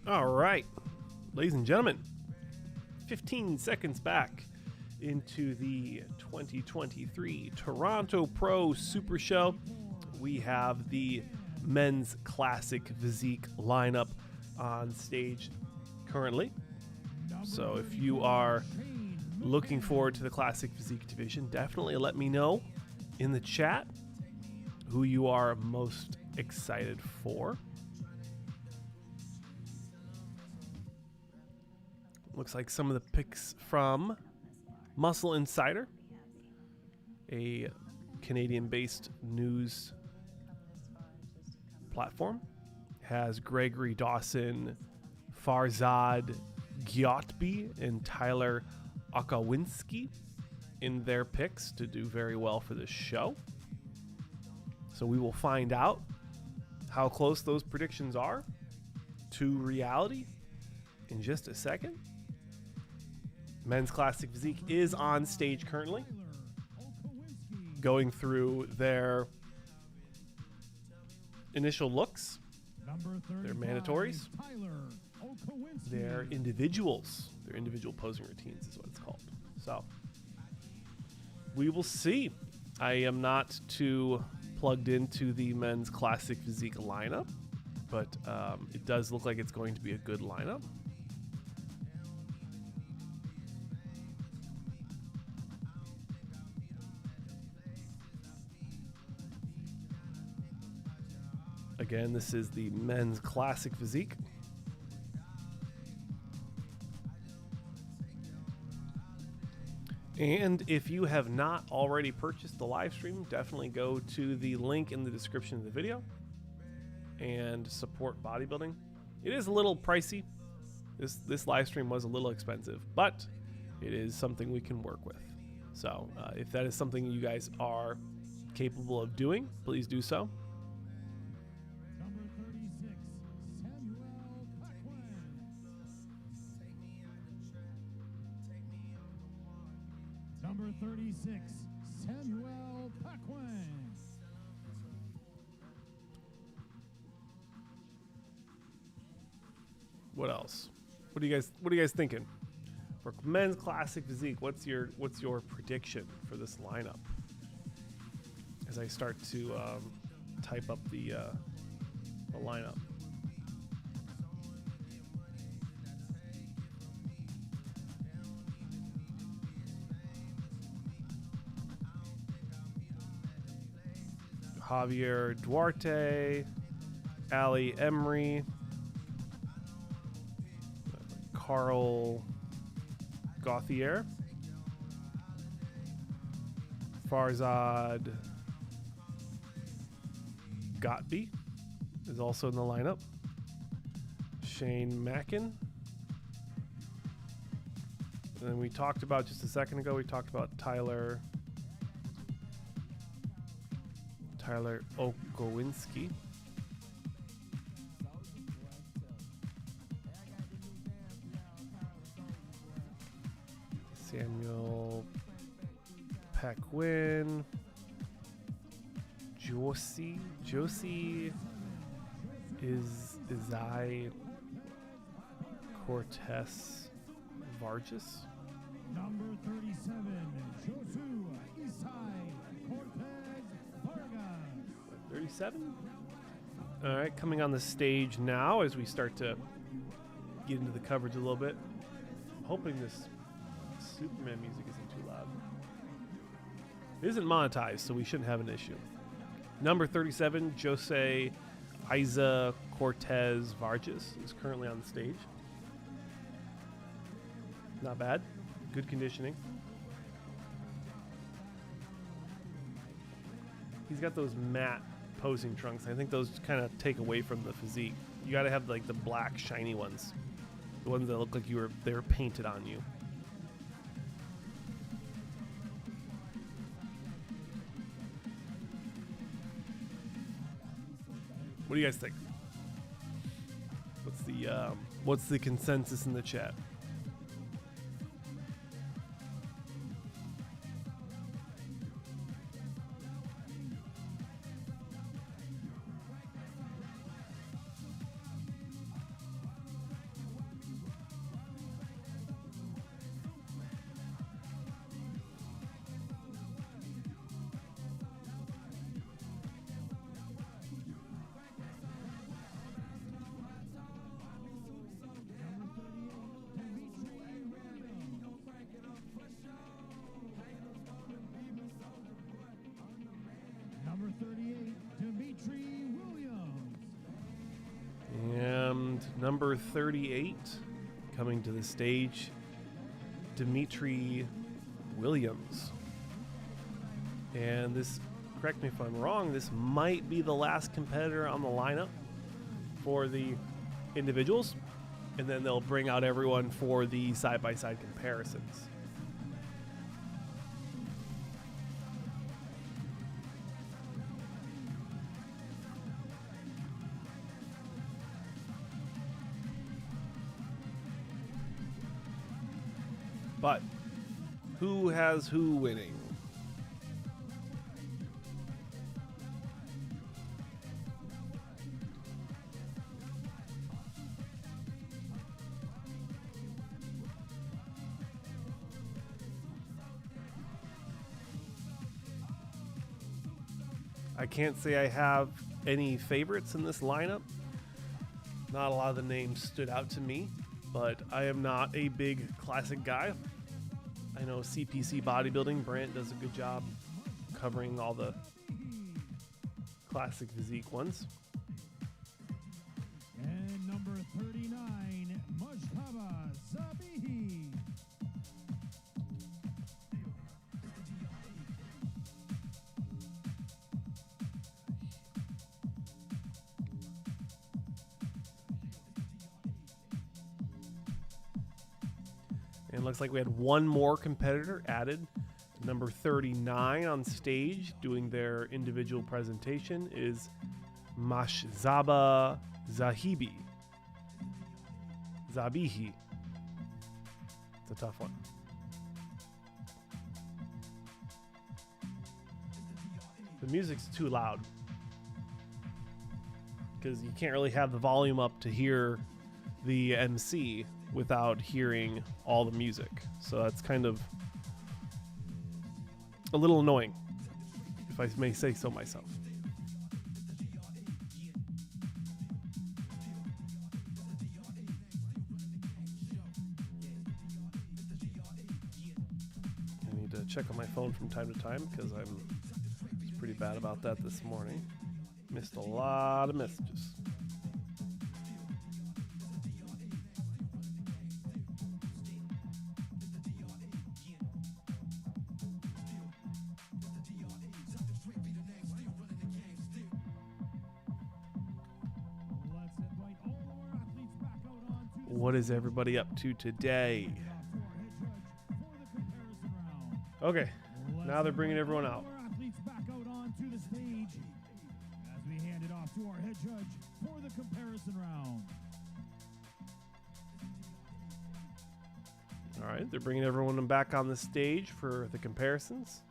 All right, ladies and gentlemen, 15 seconds back into the 2023 Toronto Pro Super Show. We have the men's classic physique lineup on stage currently. So if you are looking forward to the classic physique division, definitely let me know in the chat who you are most excited for. Looks like some of the picks from Muscle Insider, a Canadian-based news platform, has Gregory Dawson, Farzad Gyotby, and Tyler Okawinski in their picks to do very well for this show. So we will find out how close those predictions are to reality in just a second. Men's Classic Physique is on stage currently, going through their initial looks, their mandatories, their individuals, their individual posing routines is what it's called. So we will see. I am not too plugged into the Men's Classic Physique lineup, but it does look like it's going to be a good lineup. Again, this is the Men's Classic Physique. And if you have not already purchased the live stream, definitely go to the link in the description of the video and support bodybuilding. It is a little pricey. This live stream was a little expensive, but it is something we can work with. So if that is something you guys are capable of doing, please do so. Number 36, Samuel Paquin. What else? What are you guys thinking? For Men's Classic Physique, what's your prediction for this lineup? As I start to type up the lineup. Javier Duarte, Ali Emery, Carl Gauthier, Farzad Gyotby is also in the lineup. Shane Mackin. And then we talked about just a second ago, we talked about Tyler Okawinski. Samuel Paquin. Josie Izai Cortez Vargas. Number 37, Josu Isai Cortez Vargas. 37? All right, coming on the stage now as we start to get into the coverage a little bit. I'm hoping this Superman music isn't too loud. It isn't monetized, so we shouldn't have an issue. Number 37, Jose Isa Cortez Vargas is currently on the stage. Not bad. Good conditioning. He's got those matte posing trunks. I think those kind of take away from the physique. You got to have like the black shiny ones. The ones that look like they were painted on you. What do you guys think? What's the consensus in the chat? number 38 coming to the stage, Dimitri Williams. And this, correct me if I'm wrong, this might be the last competitor on the lineup for the individuals, and then they'll bring out everyone for the side-by-side comparisons. But who has who winning? I can't say I have any favorites in this lineup. Not a lot of the names stood out to me, but I am not a big classic guy. I know CPC Bodybuilding, Brant does a good job covering all the classic physique ones. And number 39, Mujtaba Zabihi. And it looks like we had one more competitor added. Number 39 on stage doing their individual presentation is Mashzaba Zabihi. It's a tough one. The music's too loud because you can't really have the volume up to hear the MC without hearing all the music. So that's kind of a little annoying, if I may say so myself. I need to check on my phone from time to time because I was pretty bad about that this morning. Missed a lot of messages. What is everybody up to today? Okay, now they're bringing everyone out. Athletes back out onto the stage as we hand it off to our head judge for the comparison round. All right, they're bringing everyone back on the stage for the comparisons.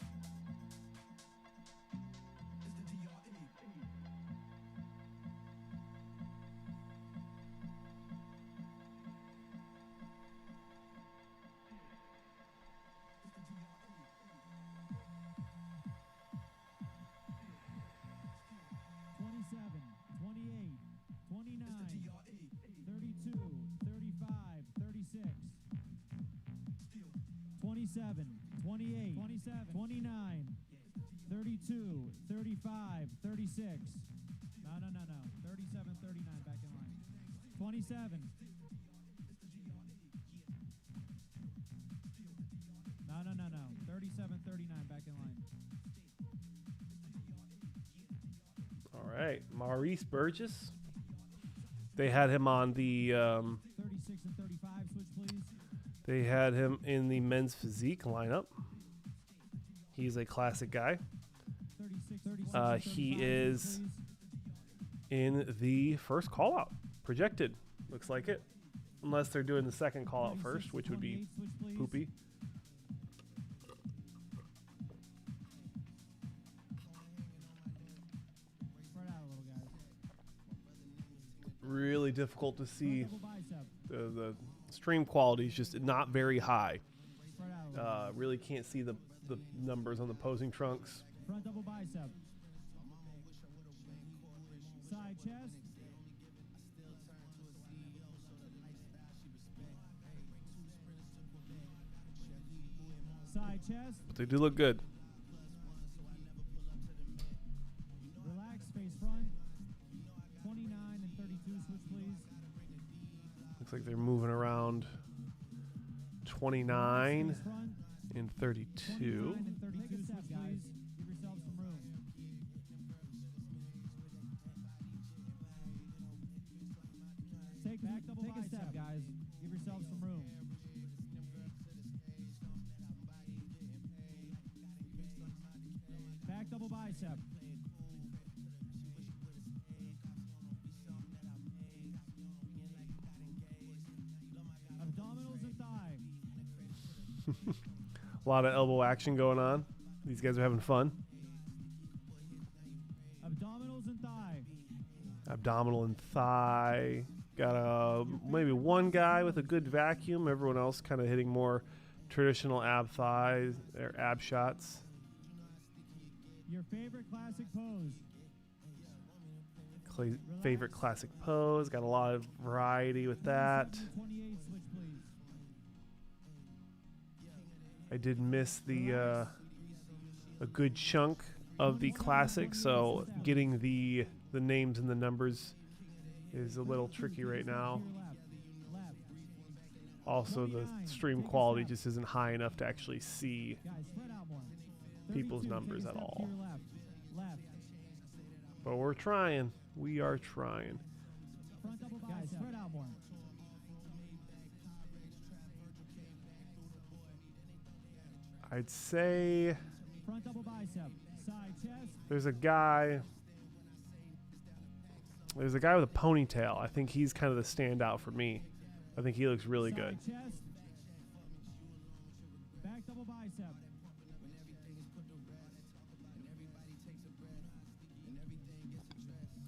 Twenty-seven, 28, 27, 29, 32, 35, 36. No. 37, 39, back in line. 27. No. 37, 39, back in line. All right, Maurice Burgess. They had him on the 36 and 35, switch please. they had him in the men's physique lineup. He's a classic guy. 36, He 35, is please. in the first call out. Projected. Looks like it. Unless they're doing the second call out 36, first, which would be 28, switch, please. poopy. Spread out a little, guys. Really difficult to see. Double bicep. The stream quality is just not very high. Spread out a little. Really can't see the numbers on the posing trunks. Front double bicep. Side chest. Side chest. But they do look good. Relax, face front. 29 and 32, switch please. like they're moving around 29 and 32. Take a step, guys. Give yourself some room. Back double bicep. Abdominals and thigh. A lot of elbow action going on. These guys are having fun. Abdominals and thigh. Abdominal and thigh. Got maybe one guy with a good vacuum. Everyone else kind of hitting more traditional ab thighs or ab shots. Your favorite classic pose. Favorite classic pose. Got a lot of variety with that. 28 switch, please. I did miss the a good chunk of the classic, so getting the names and the numbers is a little tricky right now. Also, the stream quality just isn't high enough to actually see people's numbers at all. But we're trying. We are trying. Guys, spread out more. I'd say Front double bicep, side chest. there's a guy with a ponytail. I think he's kind of the standout for me. I think he looks really good. Side chest. Back double bicep.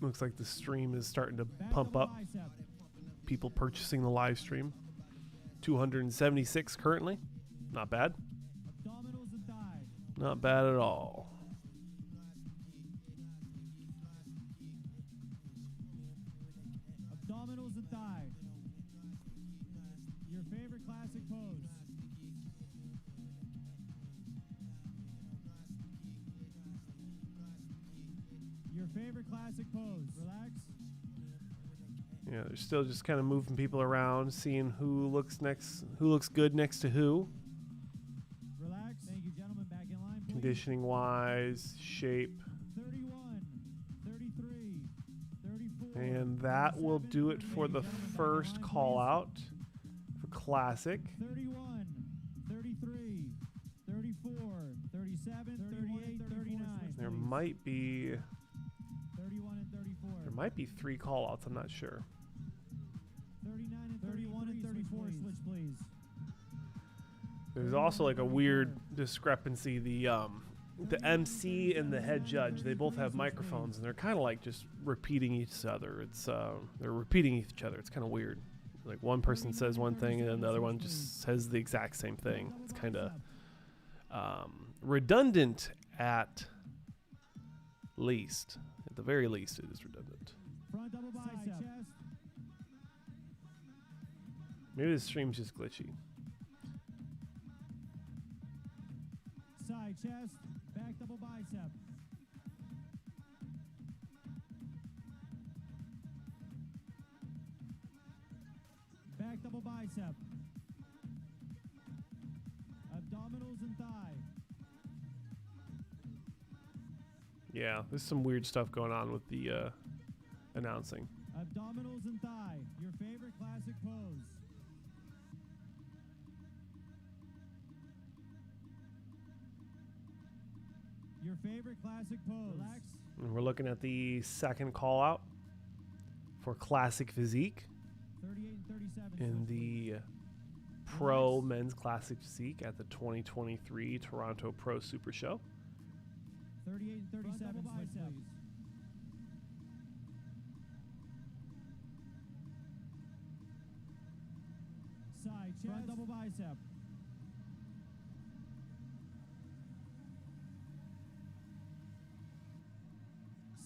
Looks like the stream is starting to Back pump double up. bicep. People purchasing the live stream. 276 currently. Not bad. Abdominals and thigh. Not bad at all. Abdominals and thigh. Your favorite classic pose. Your favorite classic pose. Relax. Yeah, they're still just kind of moving people around, seeing who looks good next to who, Relax. Thank you, gentlemen. Back in line, please. conditioning wise, shape. 31, 33, 34. And that will do it for the first call out for classic. 31, 33, 34, 37, 38, 39. There might be 31 and 34. 3 call outs, I'm not sure. 39 and 31 and 34. Switch, please. There's also like a weird discrepancy. The MC and the head judge, they both have microphones and they're kind of like just repeating each other. It's they're repeating each other. It's kind of weird. Like one person says one thing and then the other one just says the exact same thing. It's kind of redundant at least. At the very least, it is redundant. Front double bicep. Maybe the stream's just glitchy. Side chest. Back double bicep. Back double bicep. Abdominals and thigh. Yeah, there's some weird stuff going on with the announcing. Abdominals and thigh. Your favorite classic pose. Your favorite classic pose. Relax. And we're looking at the second call out for classic physique 38 and 37. in the pro men's classic physique at the 2023 Toronto Pro Super Show. 38 and 37. Switch, please. Side chest. Front double bicep.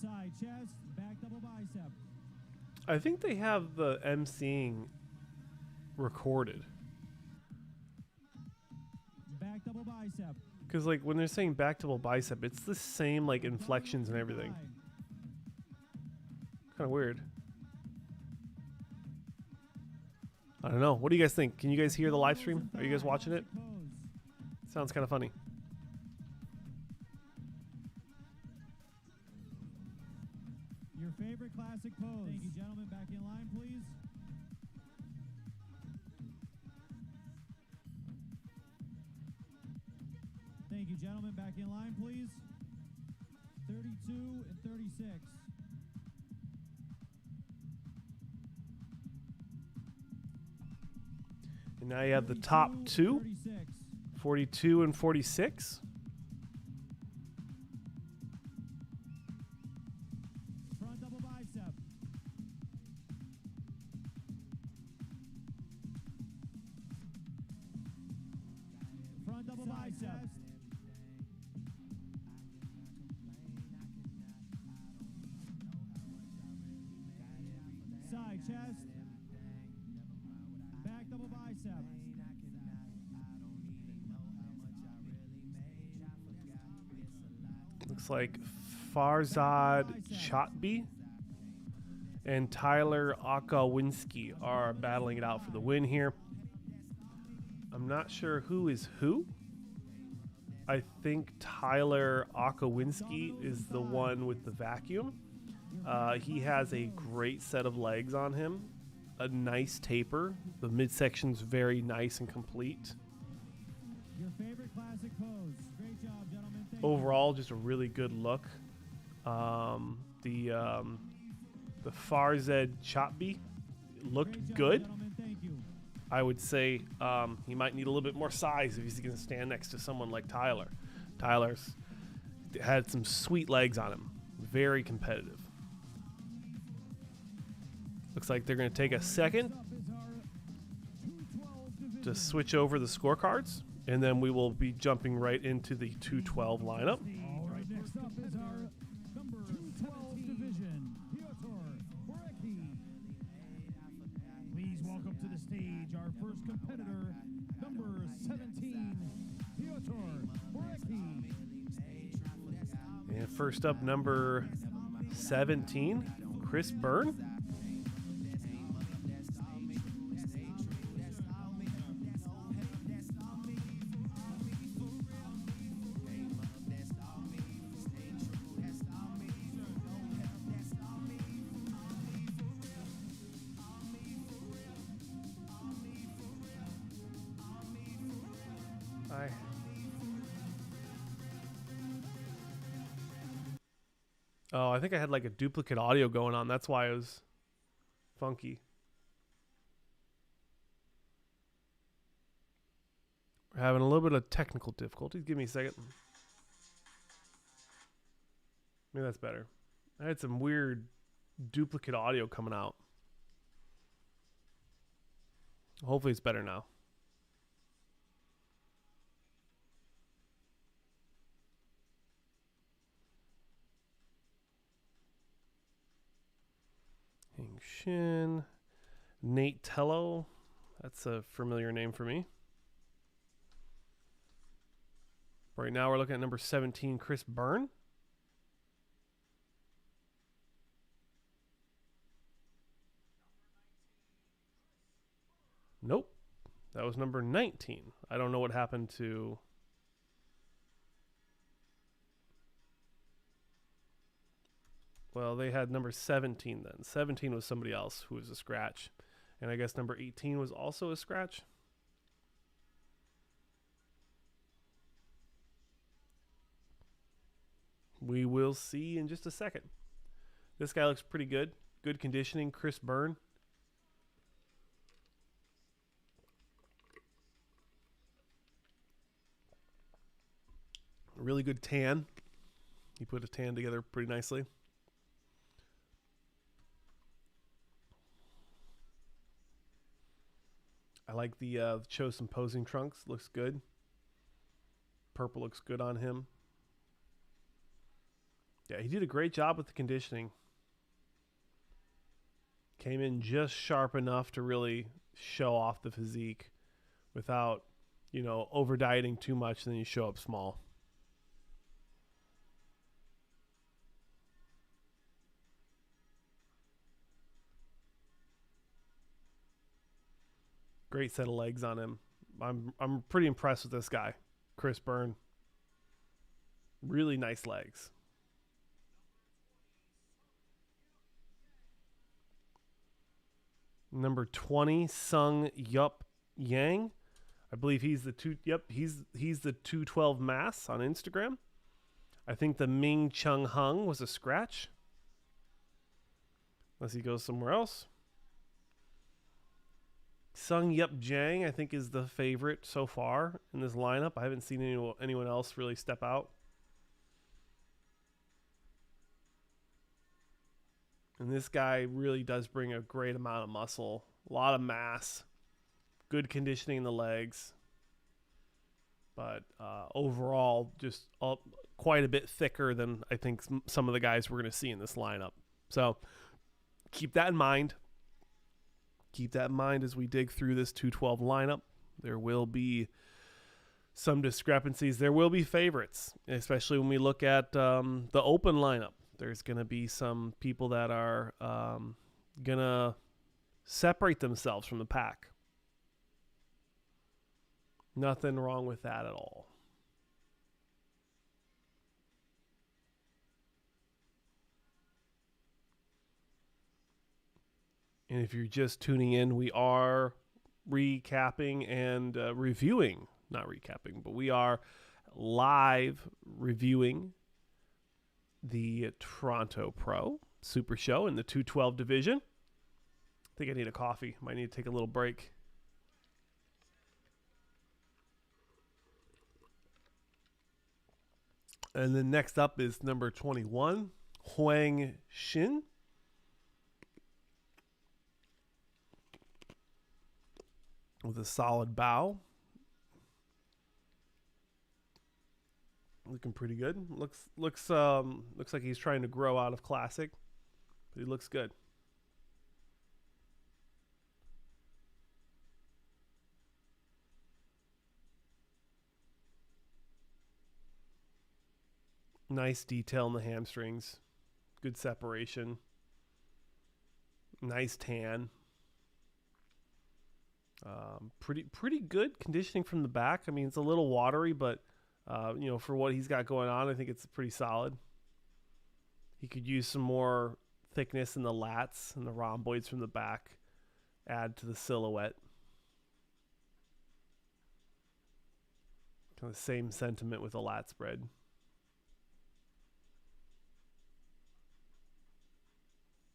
Side chest. Back double bicep. I think they have the emceeing recorded. Back double bicep. Because like when they're saying back double bicep, it's the same like inflections and everything. Kind of weird. I don't know. What do you guys think? Can you guys hear the live stream? Are you guys watching it? Sounds kind of funny. Your favorite classic pose. Thank you, gentlemen. Back in line, please. Thank you, gentlemen. Back in line, please. 32 and 36. And now you have the top two, 42 and 46. Front double bicep. Front double bicep. Side chest. Back double bicep. Looks like Farzad Chatbi and Tyler Akawinski are battling it out for the win here. I'm not sure who is who. I think Tyler Akawinski is the one with the vacuum. He has a great set of legs on him, a nice taper. The midsection's very nice and complete. Your favorite classic pose. Great job, gentlemen. Thank Overall, just a really good look. The Farzad Chatbi looked good. Gentlemen, thank you. I would say he might need a little bit more size if he's going to stand next to someone like Tyler. Tyler's had some sweet legs on him. Very competitive. Looks like they're going to take a second to switch over the scorecards, and then we will be jumping right into the 212 lineup. All right, next up is our number 212 division, Piotr Borecki. Please welcome to the stage our first competitor, number 17, Piotr Borecki. And first up, number 17, Chris Byrne. Oh, I think I had like a duplicate audio going on. That's why it was funky. We're having a little bit of technical difficulties. Give me a second. Maybe that's better. I had some weird duplicate audio coming out. Hopefully it's better now. Shin, Nate Tello, that's a familiar name for me. Right now we're looking at number 17, Chris Byrne. Nope, that was number 19. I don't know what happened to... Well, they had number 17 then. 17 was somebody else who was a scratch. And I guess number 18 was also a scratch. We will see in just a second. This guy looks pretty good. Good conditioning. Chris Byrne. Really good tan. He put a tan together pretty nicely. I like the chose some posing trunks. Looks good. Purple looks good on him. Yeah, he did a great job with the conditioning. Came in just sharp enough to really show off the physique without, you know, over dieting too much, and then you show up small. Great set of legs on him. I'm pretty impressed with this guy, Chris Byrne. Really nice legs. Number 20, Sung Yup Yang. I believe he's the he's the 212 mass on Instagram. I think the Ming Chung Hung was a scratch. Unless he goes somewhere else. Sung Yup Jang, I think, is the favorite so far in this lineup. I haven't seen anyone else really step out. And this guy really does bring a great amount of muscle, a lot of mass, good conditioning in the legs. But overall, just quite a bit thicker than I think some of the guys we're going to see in this lineup. So keep that in mind. Keep that in mind as we dig through this 212 lineup. There will be some discrepancies. There will be favorites, especially when we look at the open lineup. There's going to be some people that are going to separate themselves from the pack. Nothing wrong with that at all. And if you're just tuning in, we are recapping and reviewing, not recapping, but we are live reviewing the Toronto Pro Super Show in the 212 division. I think I need a coffee. Might need to take a little break. And then next up is number 21, Huang Xin. With a solid bow. Looking pretty good. Looks like he's trying to grow out of classic, but he looks good. Nice detail in the hamstrings. Good separation. Nice tan. Pretty good conditioning from the back. I mean, it's a little watery, but for what he's got going on, I think it's pretty solid. He could use some more thickness in the lats and the rhomboids from the back, add to the silhouette. Kind of the same sentiment with the lat spread.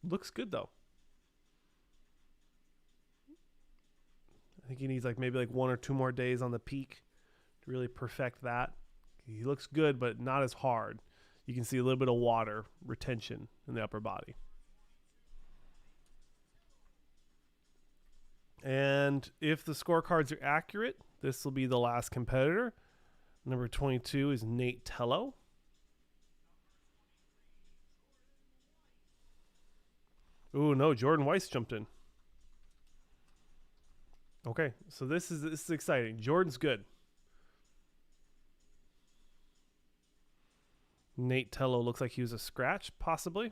Looks good though. I think he needs maybe 1 or 2 more days on the peak to really perfect that. He looks good, but not as hard. You can see a little bit of water retention in the upper body. And if the scorecards are accurate, this will be the last competitor. Number 22 is Nate Tello. Ooh, no, Jordan Weiss jumped in. Okay, so this is exciting. Jordan's good. Nate Tello looks like he was a scratch, possibly.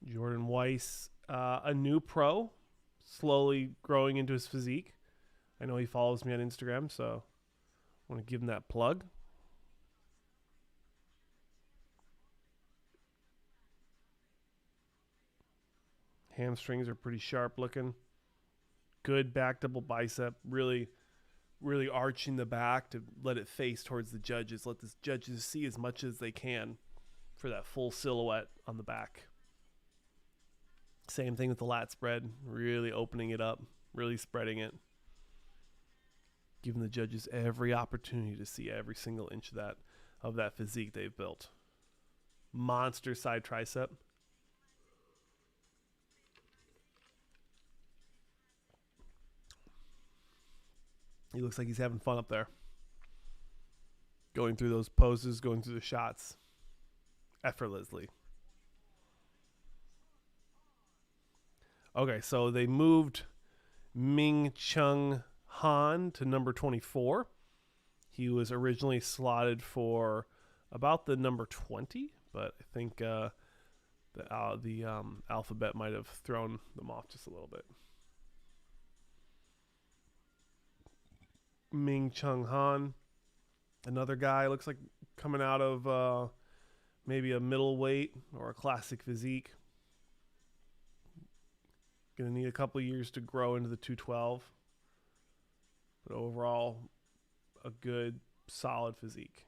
Jordan Weiss, a new pro, slowly growing into his physique. I know he follows me on Instagram, so I want to give him that plug. Hamstrings are pretty sharp looking. Good back double bicep. Really arching the back to let it face towards the judges. Let the judges see as much as they can for that full silhouette on the back. Same thing with the lat spread. Really opening it up. Really spreading it. Giving the judges every opportunity to see every single inch of that physique they've built. Monster side tricep. He looks like he's having fun up there. Going through those poses, going through the shots effortlessly. Okay, so they moved Ming Chung Han to number 24. He was originally slotted for about the number 20, but I think the alphabet might have thrown them off just a little bit. Ming Chung Han, another guy, looks like coming out of maybe a middleweight or a classic physique. Going to need a couple years to grow into the 212. But overall, a good, solid physique.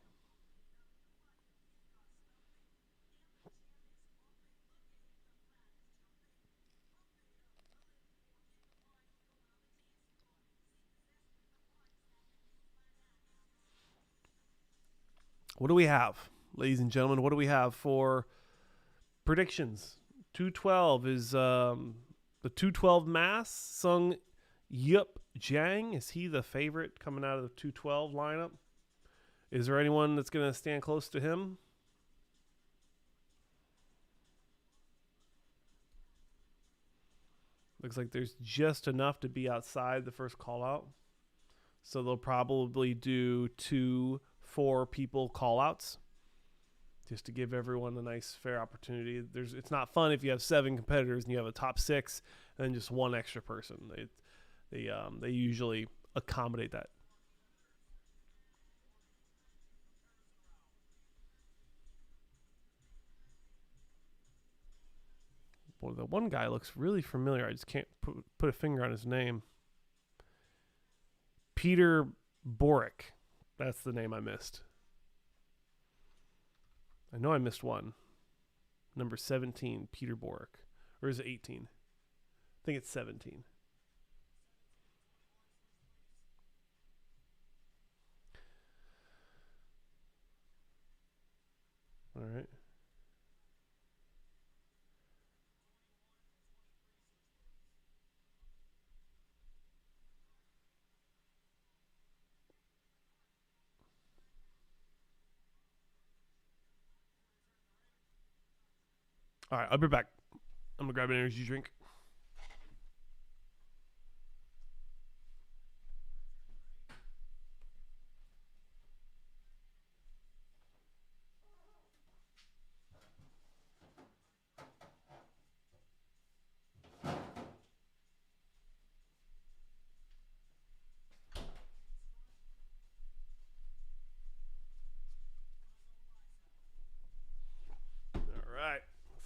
What do we have, ladies and gentlemen? What do we have for predictions? 212 is the 212 mass. Sung Yup Jang, is he the favorite coming out of the 212 lineup? Is there anyone that's going to stand close to him? Looks like there's just enough to be outside the first call out. So they'll probably do 2-4 people call outs just to give everyone a nice fair opportunity. It's not fun if you have 7 competitors and you have a top 6 and then just one extra person. They usually accommodate that. Boy, the one guy looks really familiar. I just can't put a finger on his name. Peter Boric. That's the name I missed. I know I missed one. Number 17, Peter Boric. Or is it 18? I think it's 17. All right. All right, I'll be back. I'm going to grab an energy drink.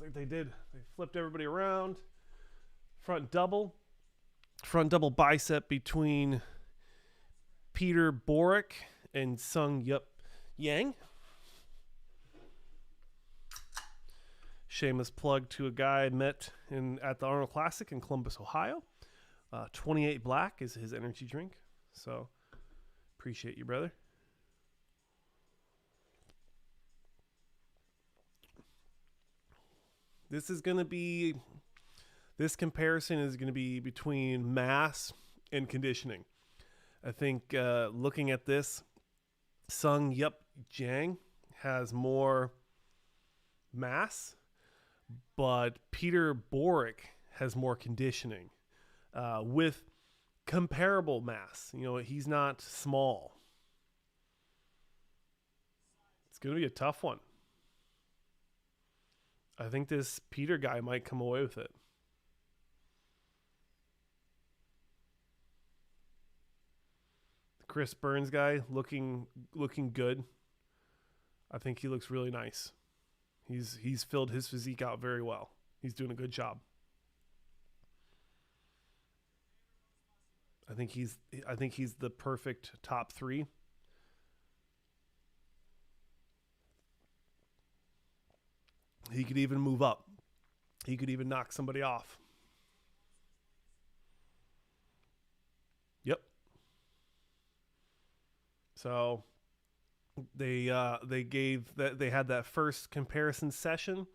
Looks like they did. They flipped everybody around. Front double bicep between Peter Boric and Sung Yup Yang. Shameless plug to a guy I met at the Arnold Classic in Columbus, Ohio. 28 Black is his energy drink. So appreciate you, brother. This comparison is going to be between mass and conditioning. I think looking at this, Sung Yup Jang has more mass, but Peter Boric has more conditioning with comparable mass. You know, he's not small. It's going to be a tough one. I think this Peter guy might come away with it. The Chris Burns guy looking good. I think he looks really nice. He's filled his physique out very well. He's doing a good job. I think he's the perfect top 3. He could even move up. He could even knock somebody off. Yep. So they had that first comparison session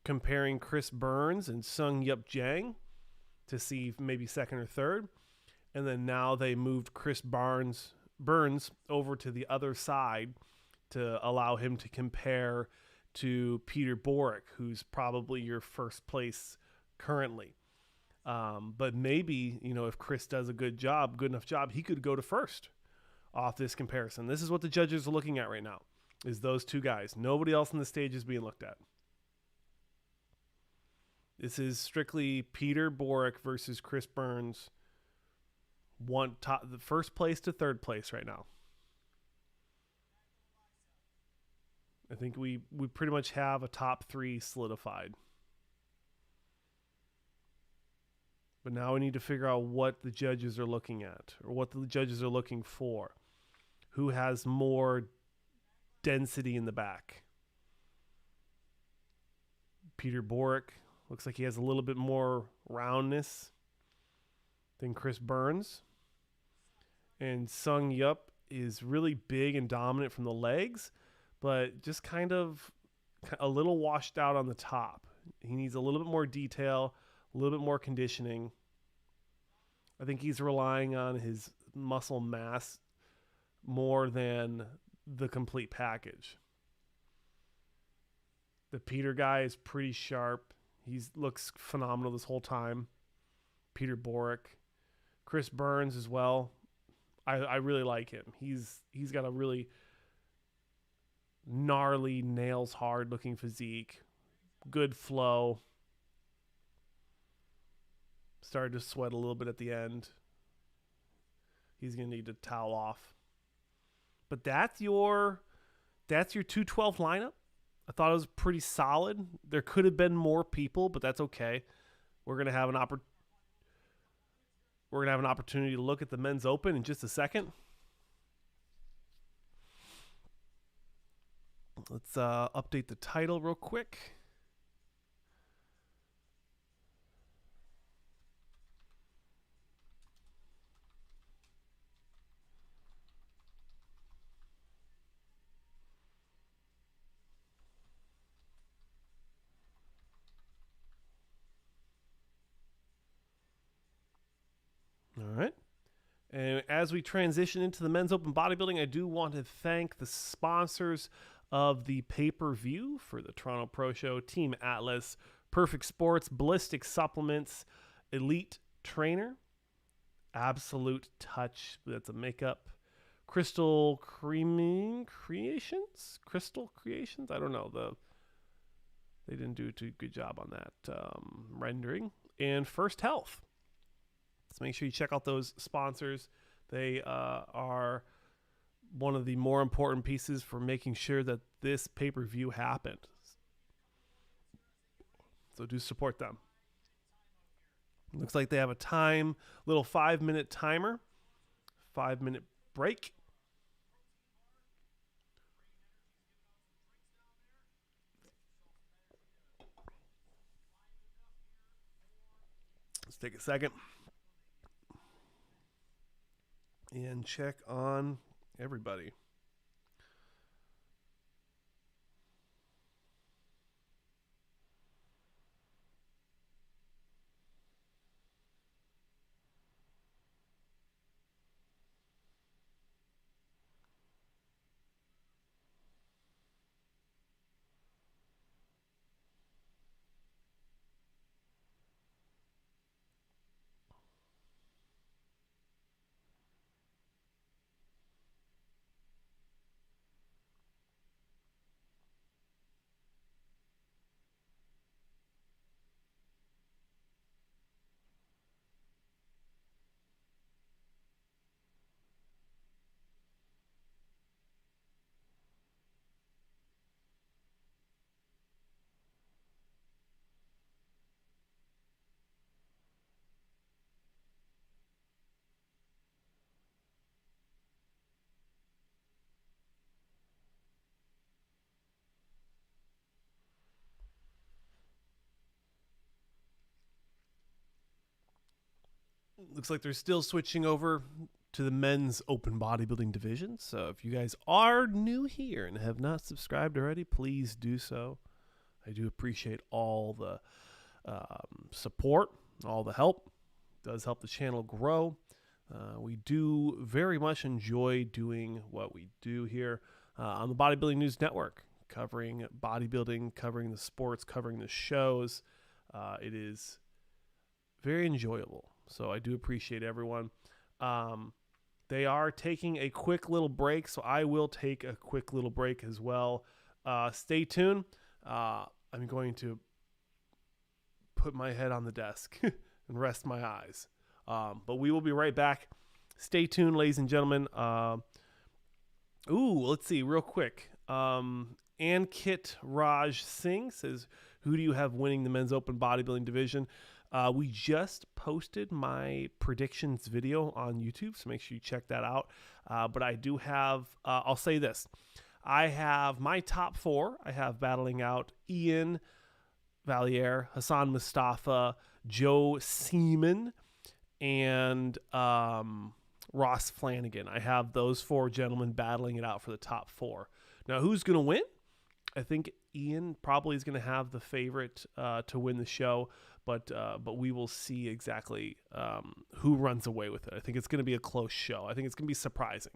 comparing Chris Burns and Sung Yup Jang to see maybe second or third. And then now they moved Chris Burns over to the other side to allow him to compare to Peter Boric, who's probably your first place currently. But maybe, if Chris does a good enough job, he could go to first off this comparison. This is what the judges are looking at right now. is those two guys. Nobody else on the stage is being looked at. This is strictly Peter Borac versus Chris Burns. The first place to third place right now. I think we pretty much have a top 3 solidified. But now we need to figure out what the judges are looking at, or what the judges are looking for. Who has more density in the back? Peter Borac looks like he has a little bit more roundness than Chris Burns. And Sung Yup is really big and dominant from the legs, but just kind of a little washed out on the top. He needs a little bit more detail, a little bit more conditioning. I think he's relying on his muscle mass more than the complete package. The Peter guy is pretty sharp. He looks phenomenal this whole time. Peter Borac. Chris Burns as well. I really like him. He's got a really gnarly, nails hard looking physique. Good flow. Started to sweat a little bit at the end. He's going to need to towel off. But that's your 212 lineup. I thought it was pretty solid. There could have been more people, but that's okay. We're going to have an opportunity to look at the men's open in just a second. Let's update the title real quick. All right. And as we transition into the men's open bodybuilding, I do want to thank the sponsors of the pay-per-view for the Toronto Pro Show: Team Atlas, Perfect Sports, Ballistic Supplements, Elite Trainer, Absolute Touch, that's a makeup, Crystal Creations, I don't know, they didn't do a too good job on that rendering, and First Health. So make sure you check out those sponsors. They are one of the more important pieces for making sure that this pay-per-view happened. So do support them. Looks like they have a little 5-minute timer, 5-minute break. Let's take a second and check on everybody. Looks like they're still switching over to the men's open bodybuilding division. So if you guys are new here and have not subscribed already, please do so. I do appreciate all the support, all the help. It does help the channel grow. We do very much enjoy doing what we do here on the Bodybuilding News Network, covering bodybuilding, covering the sports, covering the shows. It is very enjoyable. So I do appreciate everyone. Thank They are taking a quick little break, so I will take a quick little break as well. Stay tuned. I'm going to put my head on the desk and rest my eyes. But we will be right back. Stay tuned, ladies and gentlemen. Let's see real quick. Ankit Raj Singh says, who do you have winning the men's open bodybuilding division? We just posted my predictions video on YouTube, so make sure you check that out. But I do have, I'll say this. I have my top 4. I have battling out Ian Valier, Hassan Mustafa, Joe Seaman, and Ross Flanagan. I have those 4 gentlemen battling it out for the top 4. Now, who's going to win? I think Ian probably is going to have the favorite to win the show, but we will see exactly who runs away with it. I think it's going to be a close show. I think it's going to be surprising.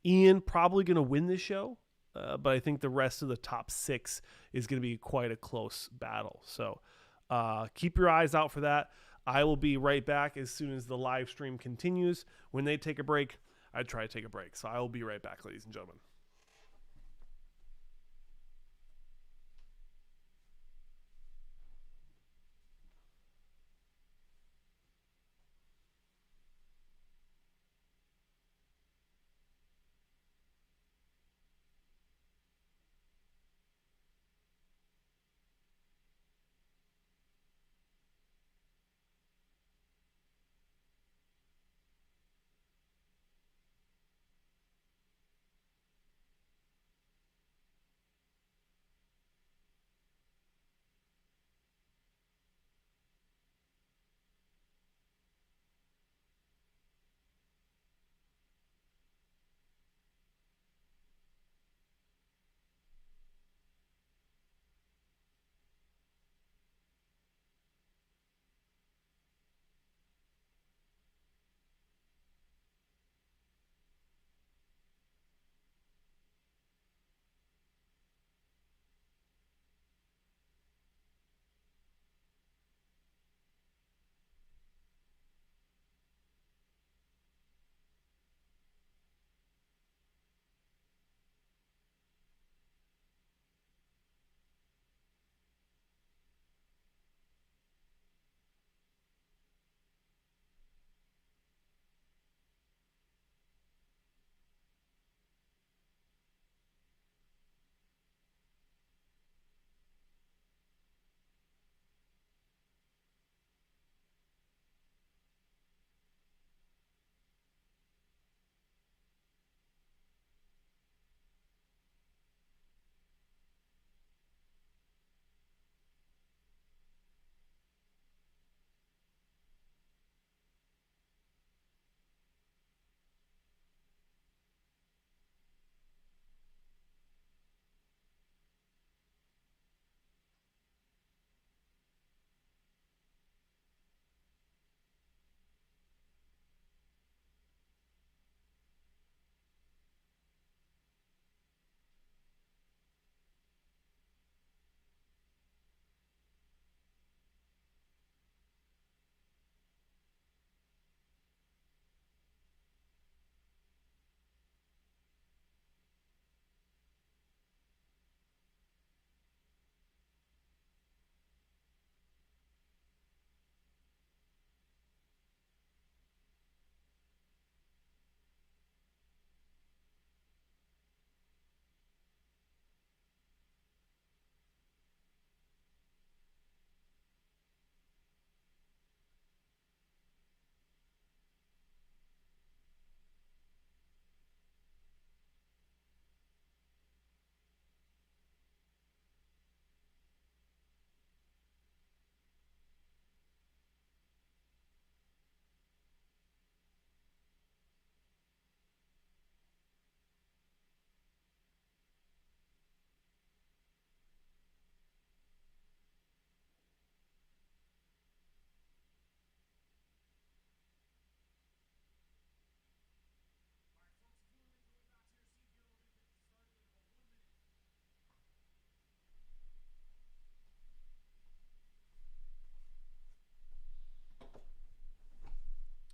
Ian probably going to win the show, but I think the rest of the top 6 is going to be quite a close battle. So keep your eyes out for that. I will be right back as soon as the live stream continues. When they take a break, I try to take a break. So I will be right back, ladies and gentlemen.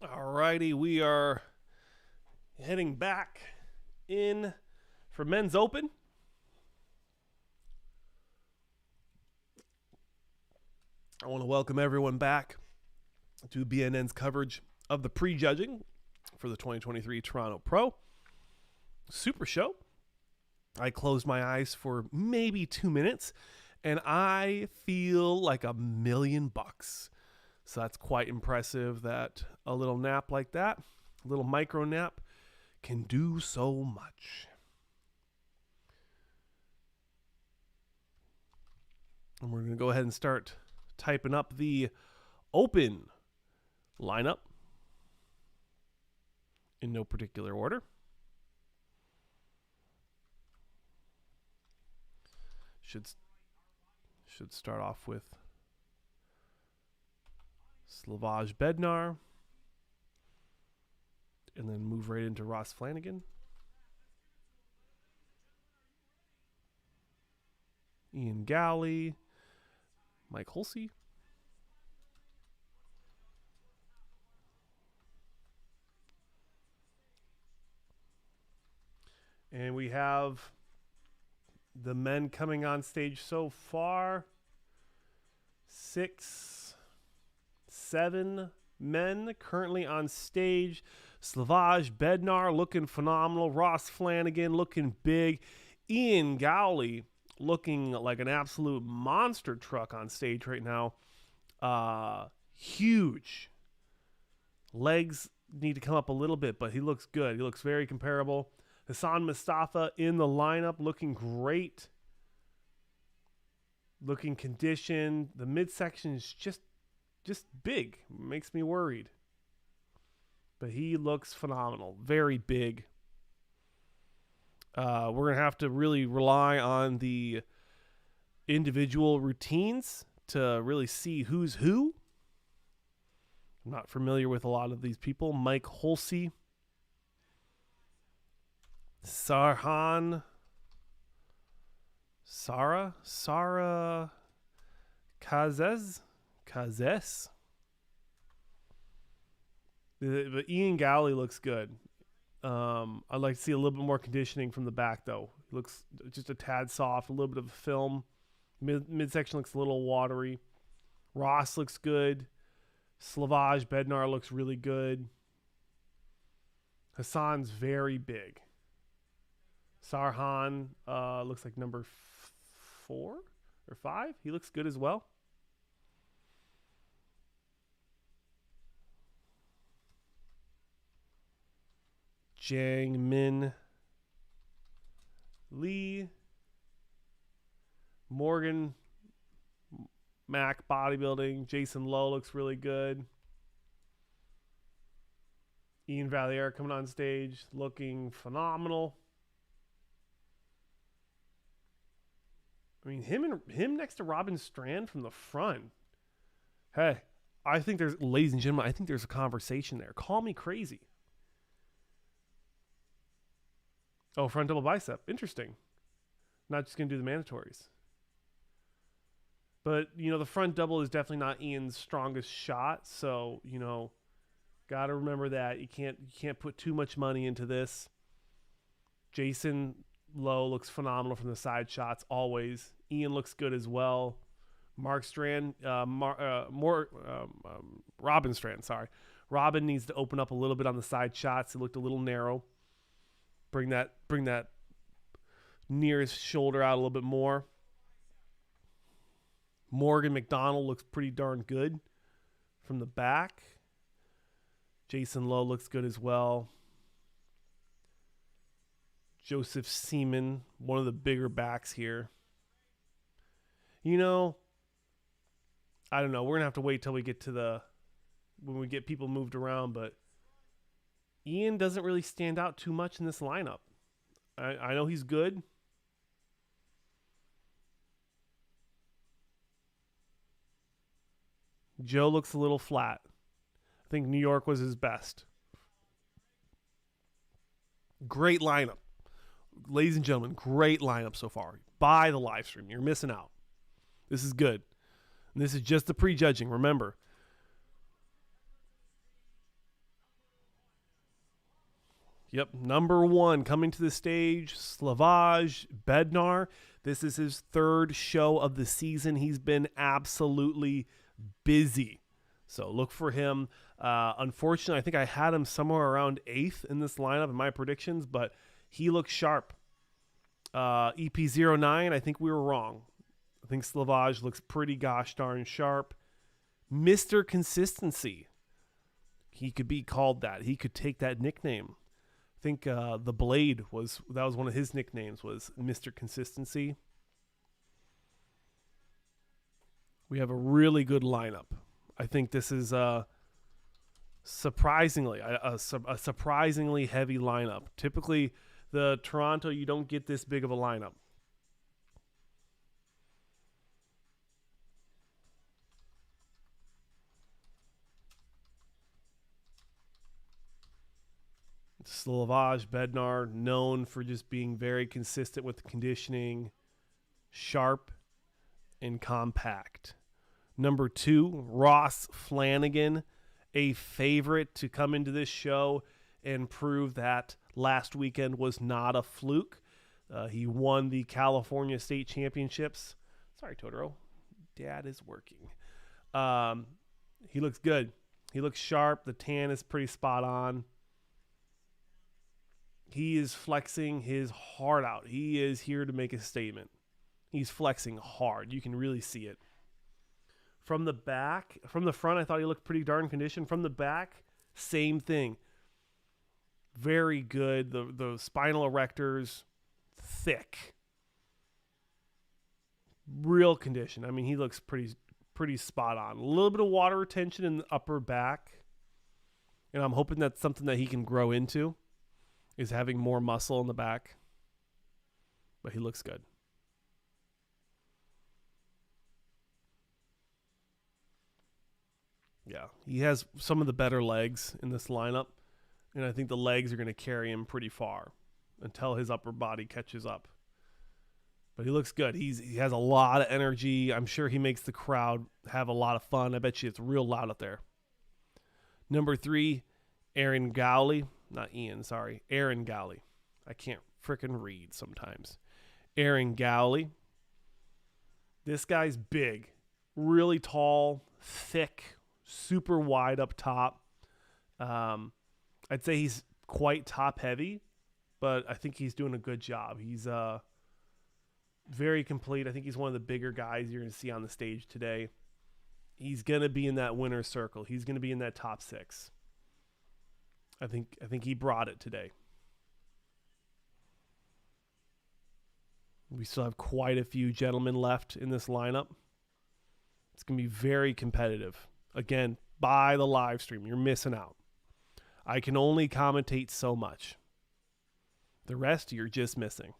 Alrighty, we are Heading back in for Men's Open. I want to welcome everyone back to BNN's coverage of the Prejudging for the 2023 Toronto Pro SuperShow. I closed my eyes for maybe 2 minutes, and I feel like $1,000,000. So that's quite impressive that a little nap like that, a little micro nap, can do so much. And we're going to go ahead and start typing up the open lineup in no particular order. Should start off with Slavoj Bednar and then move right into Ross Flanagan. Ian Gowley, Mike Holsey. And we have the men coming on stage so far. 6, 7 men currently on stage. Slavoj Bednar looking phenomenal. Ross Flanagan looking big. Ian Gowley looking like an absolute monster truck on stage right now. Huge. Legs need to come up a little bit, but he looks good. He looks very comparable. Hassan Mustafa in the lineup looking great. Looking conditioned. The midsection is just big. Makes me worried. But he looks phenomenal. Very big. We're going to have to really rely on the individual routines to really see who's who. I'm not familiar with a lot of these people. Mike Holsey. Sarah Kazes. But Ian Gowley looks good. I'd like to see a little bit more conditioning from the back, though. He looks just a tad soft, a little bit of a film. Midsection looks a little watery. Ross looks good. Slavoj Bednar looks really good. Hassan's very big. Sarhan looks like number 4 or 5. He looks good as well. Jiang Min Lee. Morgan Mac Bodybuilding. Jason Lowe looks really good. Ian Valliere coming on stage looking phenomenal. I mean, him next to Robin Strand from the front. Hey, I think ladies and gentlemen, I think there's a conversation there. Call me crazy. Oh, front double bicep. Interesting. Not just going to do the mandatories. But, the front double is definitely not Ian's strongest shot. So, got to remember that. You can't put too much money into this. Jason Lowe looks phenomenal from the side shots always. Ian looks good as well. Mark Strand, Robin Strand, sorry. Robin needs to open up a little bit on the side shots. It looked a little narrow. Bring that near his shoulder out a little bit more. Morgan McDonald looks pretty darn good from the back. Jason Lowe looks good as well. Joseph Seaman, one of the bigger backs here. I don't know. We're going to have to wait till we get to when we get people moved around, but Ian doesn't really stand out too much in this lineup. I know he's good. Joe looks a little flat. I think New York was his best. Great lineup. Ladies and gentlemen, great lineup so far. Buy the live stream. You're missing out. This is good. And this is just the prejudging. Remember, Yep, number 1 coming to the stage, Slavoj Bednar. This is his 3rd show of the season. He's been absolutely busy. So look for him. Unfortunately, I think I had him somewhere around 8th in this lineup in my predictions, but he looks sharp. EP09, I think we were wrong. I think Slavoj looks pretty gosh darn sharp. Mr. Consistency. He could be called that. He could take that nickname. I think the Blade was one of his nicknames, was Mr. Consistency. We have a really good lineup. I think this is surprisingly a surprisingly heavy lineup. Typically, the Toronto, you don't get this big of a lineup. Slavoj Bednar, known for just being very consistent with the conditioning, sharp and compact. Number 2, Ross Flanagan, a favorite to come into this show and prove that last weekend was not a fluke. He won the California State Championships. Sorry, Totoro. Dad is working. He looks good. He looks sharp. The tan is pretty spot on. He is flexing his heart out. He is here to make a statement. He's flexing hard. You can really see it. From the back, from the front, I thought he looked pretty darn conditioned. From the back, same thing. Very good. The spinal erectors, thick. Real condition. I mean, he looks pretty spot on. A little bit of water retention in the upper back. And I'm hoping that's something that he can grow into, is having more muscle in the back. But he looks good. Yeah, he has some of the better legs in this lineup, and I think the legs are going to carry him pretty far until his upper body catches up. But he looks good. He has a lot of energy. I'm sure he makes the crowd have a lot of fun. I bet you it's real loud up there. Number 3, Aaron Gowley. Not Ian, sorry. Aaron Gowley. I can't frickin' read sometimes. Aaron Gowley. This guy's big. Really tall, thick, super wide up top. I'd say he's quite top heavy, but I think he's doing a good job. He's very complete. I think he's one of the bigger guys you're going to see on the stage today. He's going to be in that winner's circle. He's going to be in that top 6. I think he brought it today. We still have quite a few gentlemen left in this lineup. It's going to be very competitive. Again, buy the live stream. You're missing out. I can only commentate so much. The rest you're just missing.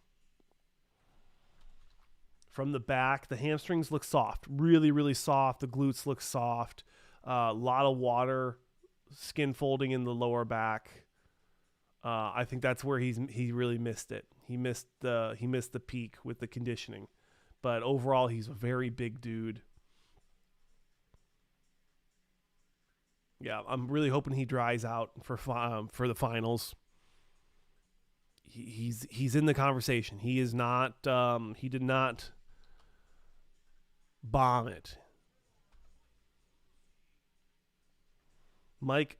From the back, the hamstrings look soft. Really, really soft. The glutes look soft. A lot of water, skin folding in the lower back. I think that's where he really missed it. He missed the peak with the conditioning. But overall, he's a very big dude. Yeah, I'm really hoping he dries out for the finals. He's in the conversation. He is not. He did not bomb it. Mike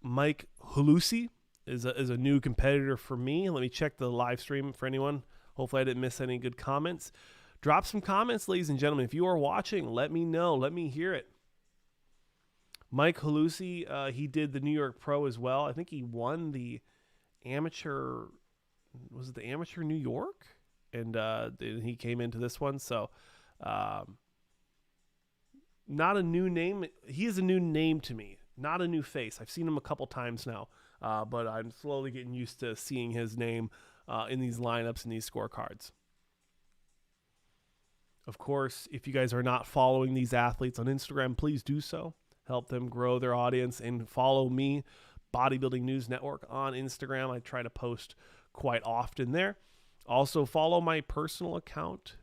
Hulusi is a new competitor for me. Let me check the live stream for anyone. Hopefully I didn't miss any good comments. Drop some comments, ladies and gentlemen. If you are watching, let me know. Let me hear it. Mike Hulusi, he did the New York Pro as well. I think he won the amateur. Was it the amateur New York? And he came into this one. So not a new name. He is a new name to me. Not a new face. I've seen him a couple times now. But I'm slowly getting used to seeing his name in these lineups and these scorecards. Of course, if you guys are not following these athletes on Instagram, please do so. Help them grow their audience, and follow me, Bodybuilding News Network, on Instagram. I try to post quite often there. Also, follow my personal account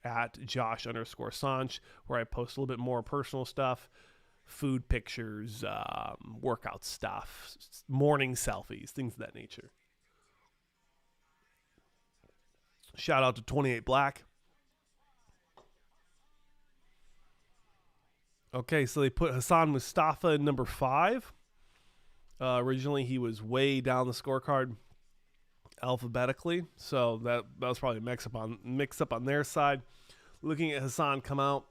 at Josh_Sanch, where I post a little bit more personal stuff. food pictures, workout stuff, morning selfies, things of that nature. Shout out to 28 Black. Okay, so they put Hassan Mustafa in number 5. Originally, he was way down the scorecard alphabetically, so that was probably a mix up on their side. Looking at Hassan come out,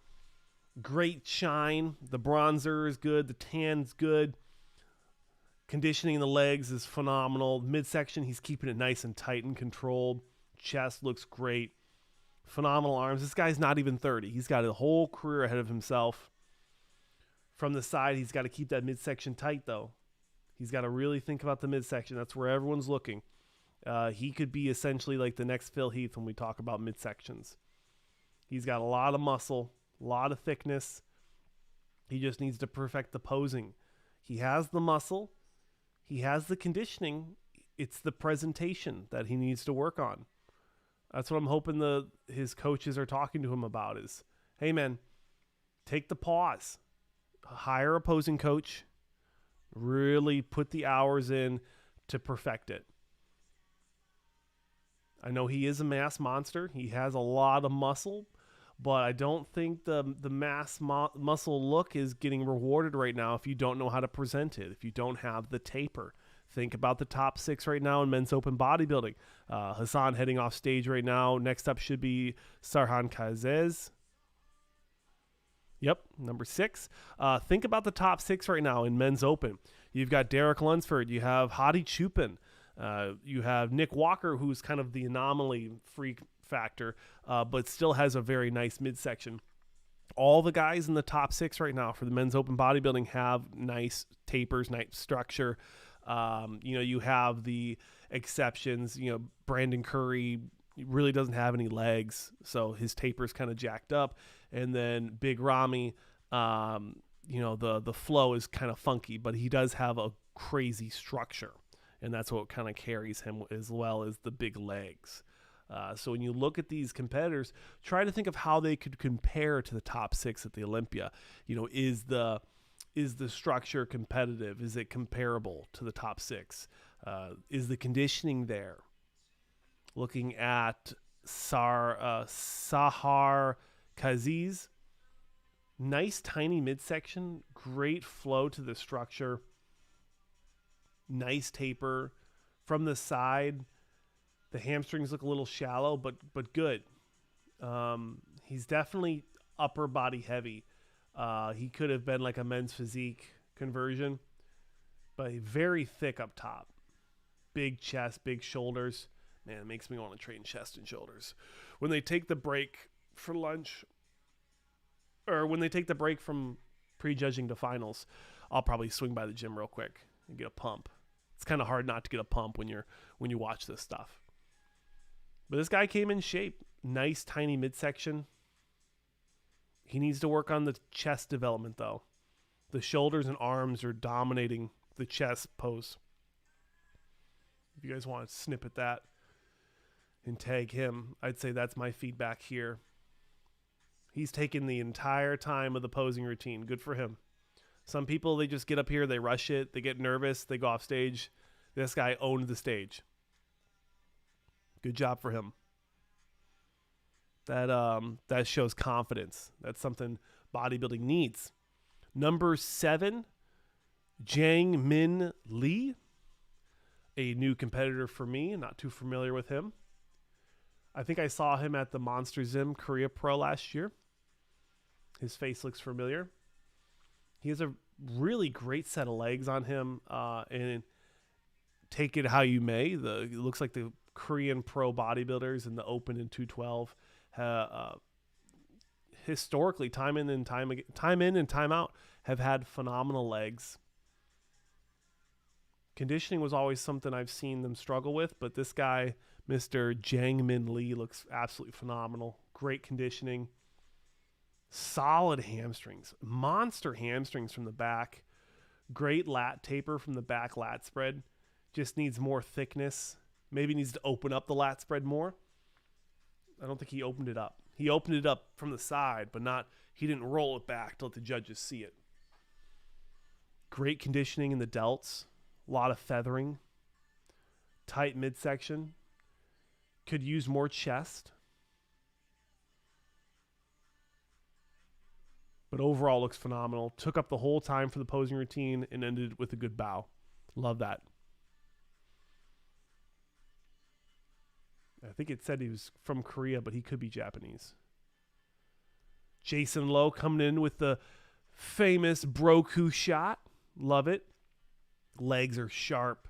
great shine. The bronzer is good. The tan's good. Conditioning in the legs is phenomenal. Midsection, he's keeping it nice and tight and controlled. Chest looks great. Phenomenal arms. This guy's not even 30. He's got a whole career ahead of himself. From the side, he's got to keep that midsection tight, though. He's got to really think about the midsection. That's where everyone's looking. He could be essentially like the next Phil Heath when we talk about midsections. He's got a lot of muscle, a lot of thickness. He just needs to perfect the posing. He has the muscle. He has the conditioning. It's the presentation that he needs to work on. That's what I'm hoping his coaches are talking to him about is, hey, man, take the pause. Hire a posing coach. Really put the hours in to perfect it. I know he is a mass monster. He has a lot of muscle, but I don't think the mass muscle look is getting rewarded right now if you don't know how to present it, if you don't have the taper. Think about the top 6 right now in men's open bodybuilding. Hassan heading off stage right now. Next up should be Sarhan Kazez. Yep, number 6. Think about the top 6 right now in men's open. You've got Derek Lunsford. You have Hadi Chupin. You have Nick Walker, who's kind of the anomaly freak factor, but still has a very nice midsection. All the guys in the top 6 right now for the men's open bodybuilding have nice tapers, nice structure. You have the exceptions. Brandon Curry really doesn't have any legs, so his taper's kind of jacked up. And then Big Ramy, the flow is kind of funky, but he does have a crazy structure. And that's what kind of carries him, as well as the big legs. So when you look at these competitors, try to think of how they could compare to the top 6 at the Olympia. Is the structure competitive? Is it comparable to the top 6? Is the conditioning there? Looking at Sahar Kaziz, nice tiny midsection, great flow to the structure. Nice taper from the side. The hamstrings look a little shallow, but good. He's definitely upper body heavy. He could have been like a men's physique conversion, but very thick up top. Big chest, big shoulders. Man, it makes me want to train chest and shoulders. When they take the break for lunch, or when they take the break from prejudging to finals, I'll probably swing by the gym real quick and get a pump. It's kind of hard not to get a pump when you watch this stuff. But this guy came in shape. Nice tiny midsection. He needs to work on the chest development, though. The shoulders and arms are dominating the chest pose. If you guys want to snip at that and tag him, I'd say that's my feedback here. He's taken the entire time of the posing routine. Good for him. Some people, they just get up here, they rush it, they get nervous, they go off stage. This guy owned the stage. Good job for him. That shows confidence. That's something bodybuilding needs. Number 7, Jiang Min Lee, a new competitor for me. Not too familiar with him. I think I saw him at the Monster Zim Korea Pro last year. His face looks familiar. He has a really great set of legs on him, and take it how you may. It looks like the Korean pro bodybuilders in the Open in 212 historically, time in and time out, have had phenomenal legs. Conditioning was always something I've seen them struggle with, but this guy, Mr. Jiang Min Lee, looks absolutely phenomenal. Great conditioning. Solid hamstrings. Monster hamstrings from the back. Great lat taper from the back lat spread. Just needs more thickness. Maybe needs to open up the lat spread more. I don't think he opened it up. He opened it up from the side, but he didn't roll it back to let the judges see it. Great conditioning in the delts. A lot of feathering. Tight midsection. Could use more chest. But overall looks phenomenal. Took up the whole time for the posing routine and ended with a good bow. Love that. I think it said he was from Korea, but he could be Japanese. Jason Lowe coming in with the famous Broku shot. Love it. Legs are sharp.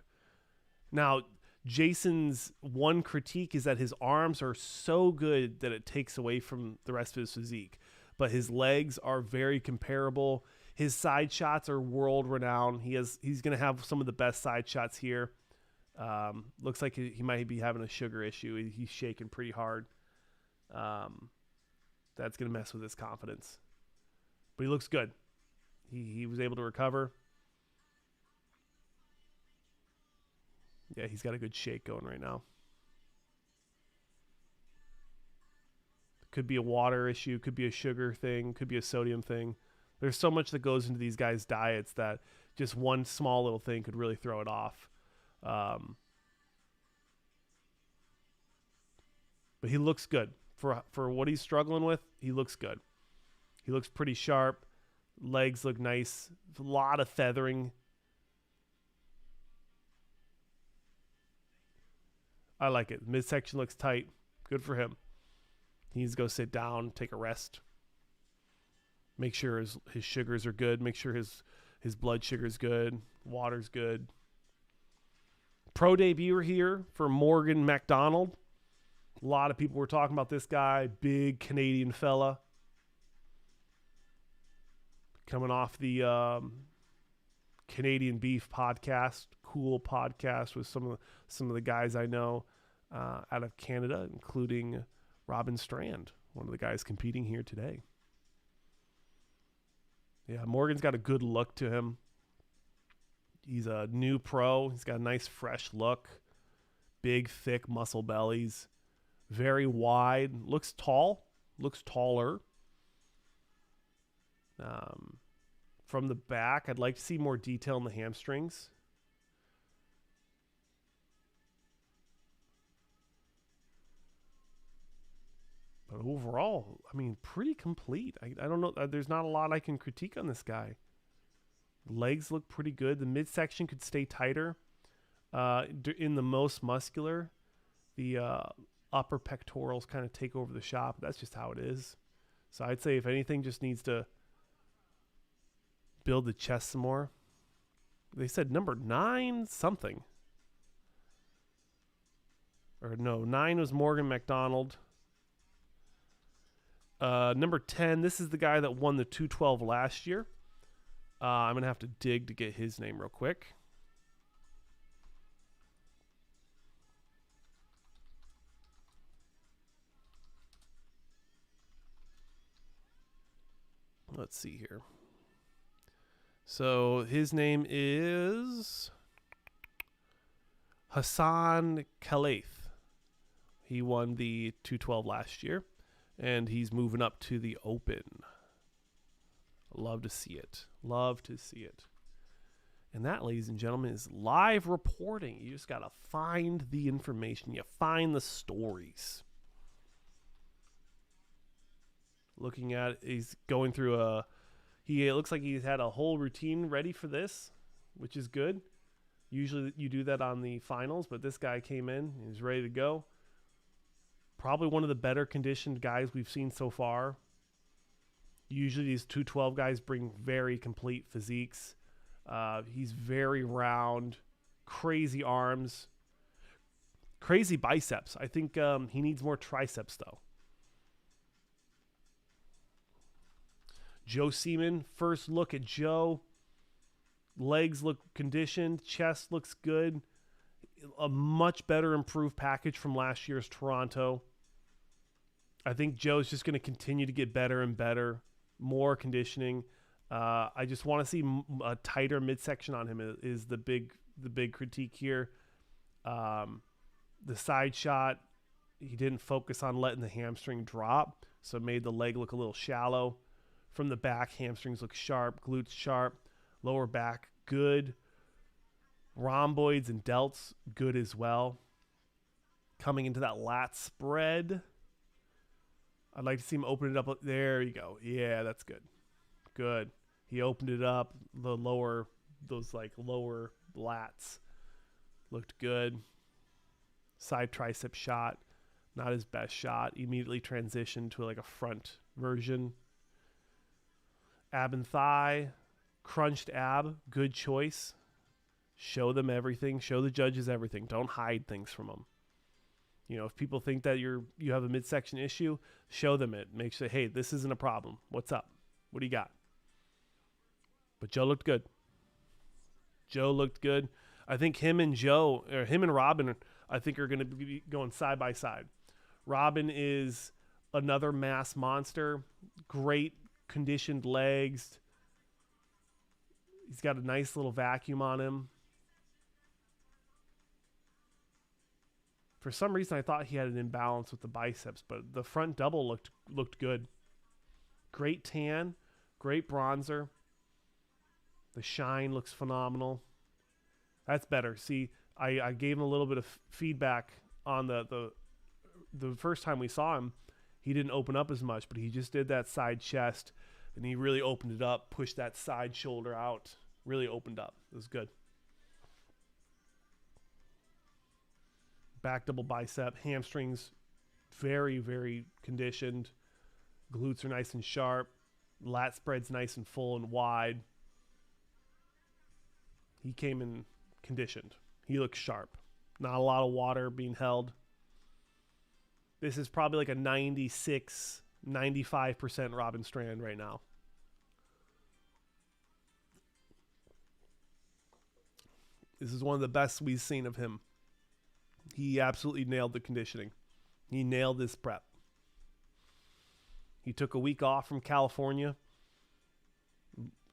Now, Jason's one critique is that his arms are so good that it takes away from the rest of his physique. But his legs are very comparable. His side shots are world renowned. He's going to have some of the best side shots here. Looks like he might be having a sugar issue. He's shaking pretty hard. That's going to mess with his confidence. But he looks good. He was able to recover. Yeah, he's got a good shake going right now. Could be a water issue, could be a sugar thing, could be a sodium thing. There's so much that goes into these guys' diets that just one small little thing could really throw it off. But he looks good. For what he's struggling with, he looks good. He looks pretty sharp. Legs look nice. A lot of feathering. I like it. Midsection looks tight. Good for him. He needs to go sit down, take a rest. Make sure his sugars are good. Make sure his blood sugar's good. Water's good. Pro debut here for Morgan MacDonald. A lot of people were talking about this guy. Big Canadian fella. Coming off the Canadian Beef podcast. Cool podcast with some of the guys I know out of Canada, including Robin Strand, one of the guys competing here today. Yeah, Morgan's got a good look to him. He's a new pro. He's got a nice, fresh look. Big, thick muscle bellies. Very wide. Looks tall. Looks taller. From the back, I'd like to see more detail in the hamstrings. But overall, I mean, pretty complete. I don't know. There's not a lot I can critique on this guy. Legs look pretty good. The midsection could stay tighter. In the most muscular, the upper pectorals kind of take over the shop. That's just how it is. So I'd say if anything, just needs to build the chest some more. They said number 9 something. Or no, 9 was Morgan MacDonald. Number 10, this is the guy that won the 212 last year. I'm going to have to dig to get his name real quick. Let's see here. So his name is Hassan Khalaith. He won the 212 last year. And he's moving up to the Open. Love to see it. Love to see it. And that, ladies and gentlemen, is live reporting. You just got to find the information. You find the stories. Looking at, he's going through it looks like he's had a whole routine ready for this, which is good. Usually you do that on the finals, but this guy came in. He's ready to go. Probably one of the better conditioned guys we've seen so far. Usually these 212 guys bring very complete physiques. He's very round, crazy arms, crazy biceps. I think he needs more triceps though. Joe Seaman, first look at Joe. Legs look conditioned, chest looks good. A much better improved package from last year's Toronto. I think Joe's just going to continue to get better and better. More conditioning. I just want to see a tighter midsection on him is the big critique here. The side shot, he didn't focus on letting the hamstring drop, so it made the leg look a little shallow. From the back, hamstrings look sharp, glutes sharp, lower back good. Rhomboids and delts, good as well. Coming into that lat spread. I'd like to see him open it up. There you go. Yeah, that's good. Good. He opened it up. Those lower lats looked good. Side tricep shot. Not his best shot. Immediately transitioned to like a front version. Ab and thigh. Crunched ab. Good choice. Show them everything. Show the judges everything. Don't hide things from them. If people think that you have a midsection issue, show them it. Make sure, hey, this isn't a problem. What's up? What do you got? But Joe looked good. I think him and Robin, I think are going to be going side by side. Robin is another mass monster. Great conditioned legs. He's got a nice little vacuum on him. For some reason, I thought he had an imbalance with the biceps, but the front double looked good. Great tan, great bronzer. The shine looks phenomenal. That's better. See, I gave him a little bit of feedback on the first time we saw him. He didn't open up as much, but he just did that side chest, and he really opened it up, pushed that side shoulder out, really opened up. It was good. Back double bicep, hamstrings, very, very conditioned. Glutes are nice and sharp. Lat spread's nice and full and wide. He came in conditioned. He looks sharp. Not a lot of water being held. This is probably like a 96, 95% Robin Strand right now. This is one of the best we've seen of him. He absolutely nailed the conditioning. He nailed this prep. He took a week off from California.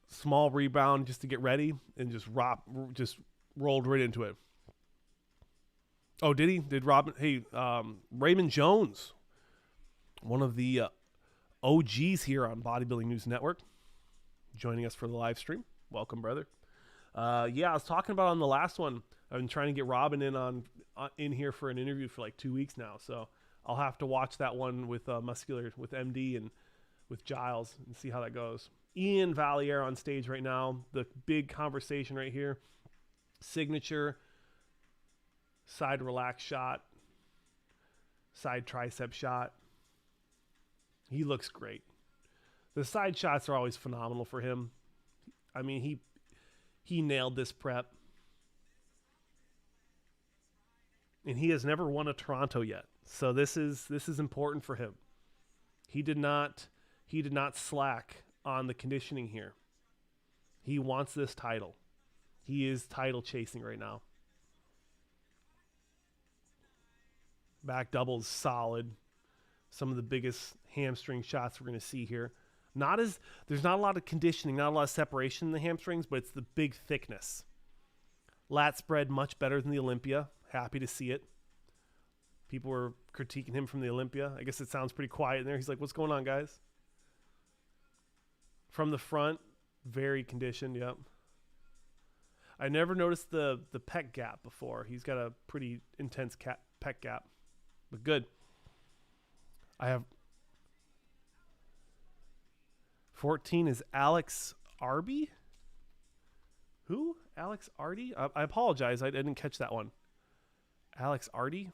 Small rebound just to get ready and just rolled right into it. Oh, did he? Did Robin? Hey, Raymond Jones, one of the OGs here on Bodybuilding News Network, joining us for the live stream. Welcome, brother. Yeah, I was talking about on the last one. I've been trying to get Robin in here for an interview for like 2 weeks now, so I'll have to watch that one with with MD and with Giles and see how that goes. Ian Valier on stage right now. The big conversation right here. Signature side relax shot, side tricep shot. He looks great. The side shots are always phenomenal for him. I mean, he nailed this prep. And he has never won a Toronto yet. So this is important for him. He did not slack on the conditioning here. He wants this title. He is title chasing right now. Back doubles solid. Some of the biggest hamstring shots we're going to see here. There's not a lot of conditioning, not a lot of separation in the hamstrings, but it's the big thickness. Lat spread much better than the Olympia. Happy to see it. People were critiquing him from the Olympia. I guess it sounds pretty quiet in there. He's like, what's going on, guys? From the front, very conditioned, yep. I never noticed the pec gap before. He's got a pretty intense pec gap, but good. I have 14 is Alex Arby. Who? Alex Arty? I apologize. I didn't catch that one. Alex Arty?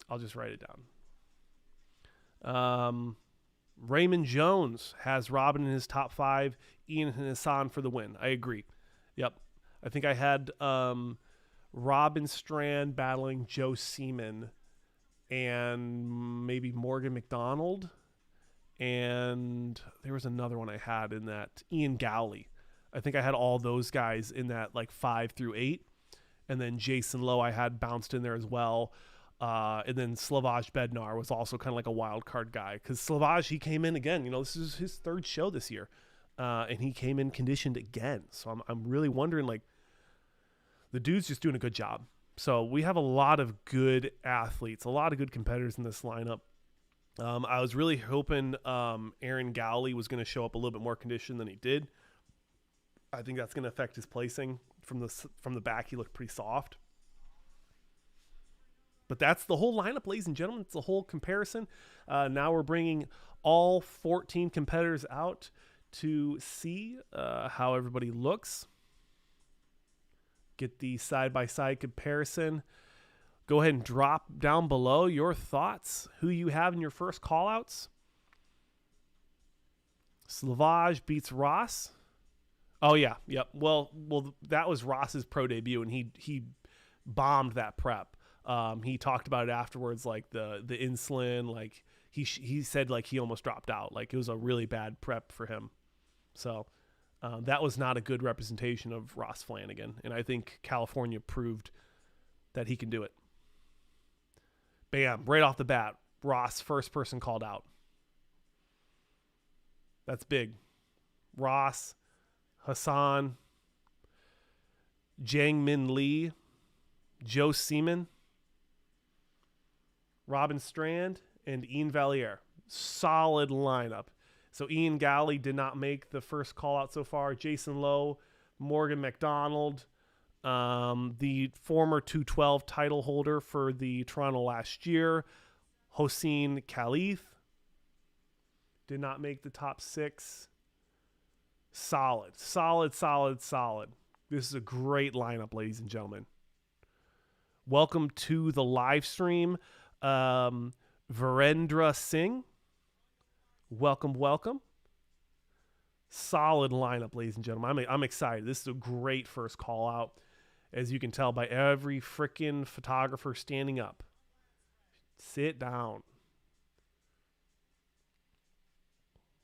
I'll just write it down. Raymond Jones has Robin in his top 5. Ian and Hassan for the win. I agree. Yep. I think I had Robin Strand battling Joe Seaman and maybe Morgan McDonald. And there was another one I had in that. Ian Gowley. I think I had all those guys in that like 5 through 8. And then Jason Lowe I had bounced in there as well. And then Slavoj Bednar was also kind of like a wild card guy. Because Slavoj, he came in again. This is his 3rd show this year. And he came in conditioned again. So I'm really wondering, like, the dude's just doing a good job. So we have a lot of good athletes, a lot of good competitors in this lineup. I was really hoping Aaron Gowley was going to show up a little bit more conditioned than he did. I think that's going to affect his placing. From the back, he looked pretty soft. But that's the whole lineup, ladies and gentlemen. It's the whole comparison. Now we're bringing all 14 competitors out to see how everybody looks. Get the side-by-side comparison. Go ahead and drop down below your thoughts, who you have in your first call-outs. Slavage beats Ross. Oh, yeah. Yep. Well, that was Ross's pro debut, and he bombed that prep. He talked about it afterwards, like the insulin, like he said like he almost dropped out. Like it was a really bad prep for him. So that was not a good representation of Ross Flanagan. And I think California proved that he can do it. Bam, right off the bat, Ross, first person called out. That's big. Ross, Hassan, Jiang Min Lee, Joe Seaman, Robin Strand, and Ian Valliere. Solid lineup. So Ian Galley did not make the first call out so far. Jason Lowe, Morgan McDonald, the former 212 title holder for the Toronto last year, Hossein Khalif, did not make the top 6. Solid. This is a great lineup, ladies and gentlemen. Welcome to the live stream. Virendra Singh. Welcome. Solid lineup, ladies and gentlemen. I'm excited. This is a great first call out. As you can tell by every freaking photographer standing up. Sit down.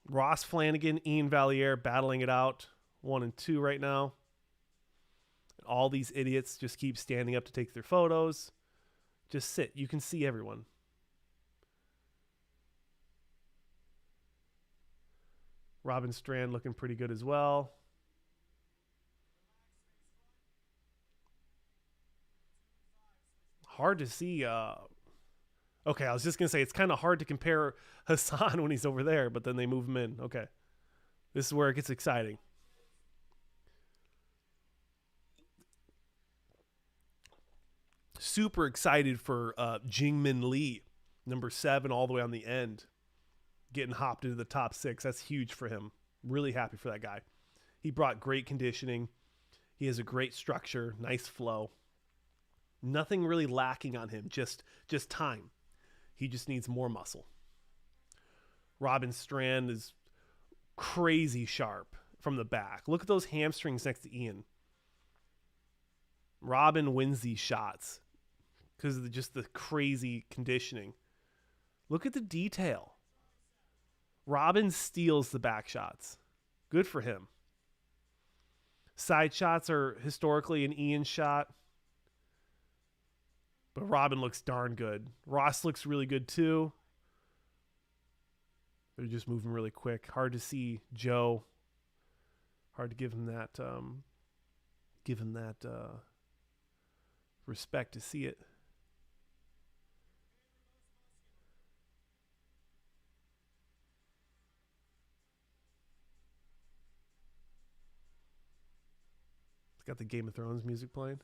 Ross Flanagan, Ian Valliere battling it out. 1 and 2 right now. All these idiots just keep standing up to take their photos. Just sit. You can see everyone. Robin Strand looking pretty good as well. Hard to see. Okay, I was just going to say it's kind of hard to compare Hassan when he's over there, but then they move him in. Okay. This is where it gets exciting. Super excited for Jingmin Lee, number 7, all the way on the end, getting hopped into the top 6. That's huge for him. Really happy for that guy. He brought great conditioning. He has a great structure, nice flow. Nothing really lacking on him, just time. He just needs more muscle. Robin Strand is crazy sharp from the back. Look at those hamstrings next to Ian. Robin wins these shots because of just the crazy conditioning. Look at the detail. Robin steals the back shots. Good for him. Side shots are historically an Ian shot. But Robin looks darn good. Ross looks really good too. They're just moving really quick. Hard to see Joe. Hard to give him that respect to see it. It's got the Game of Thrones music playing.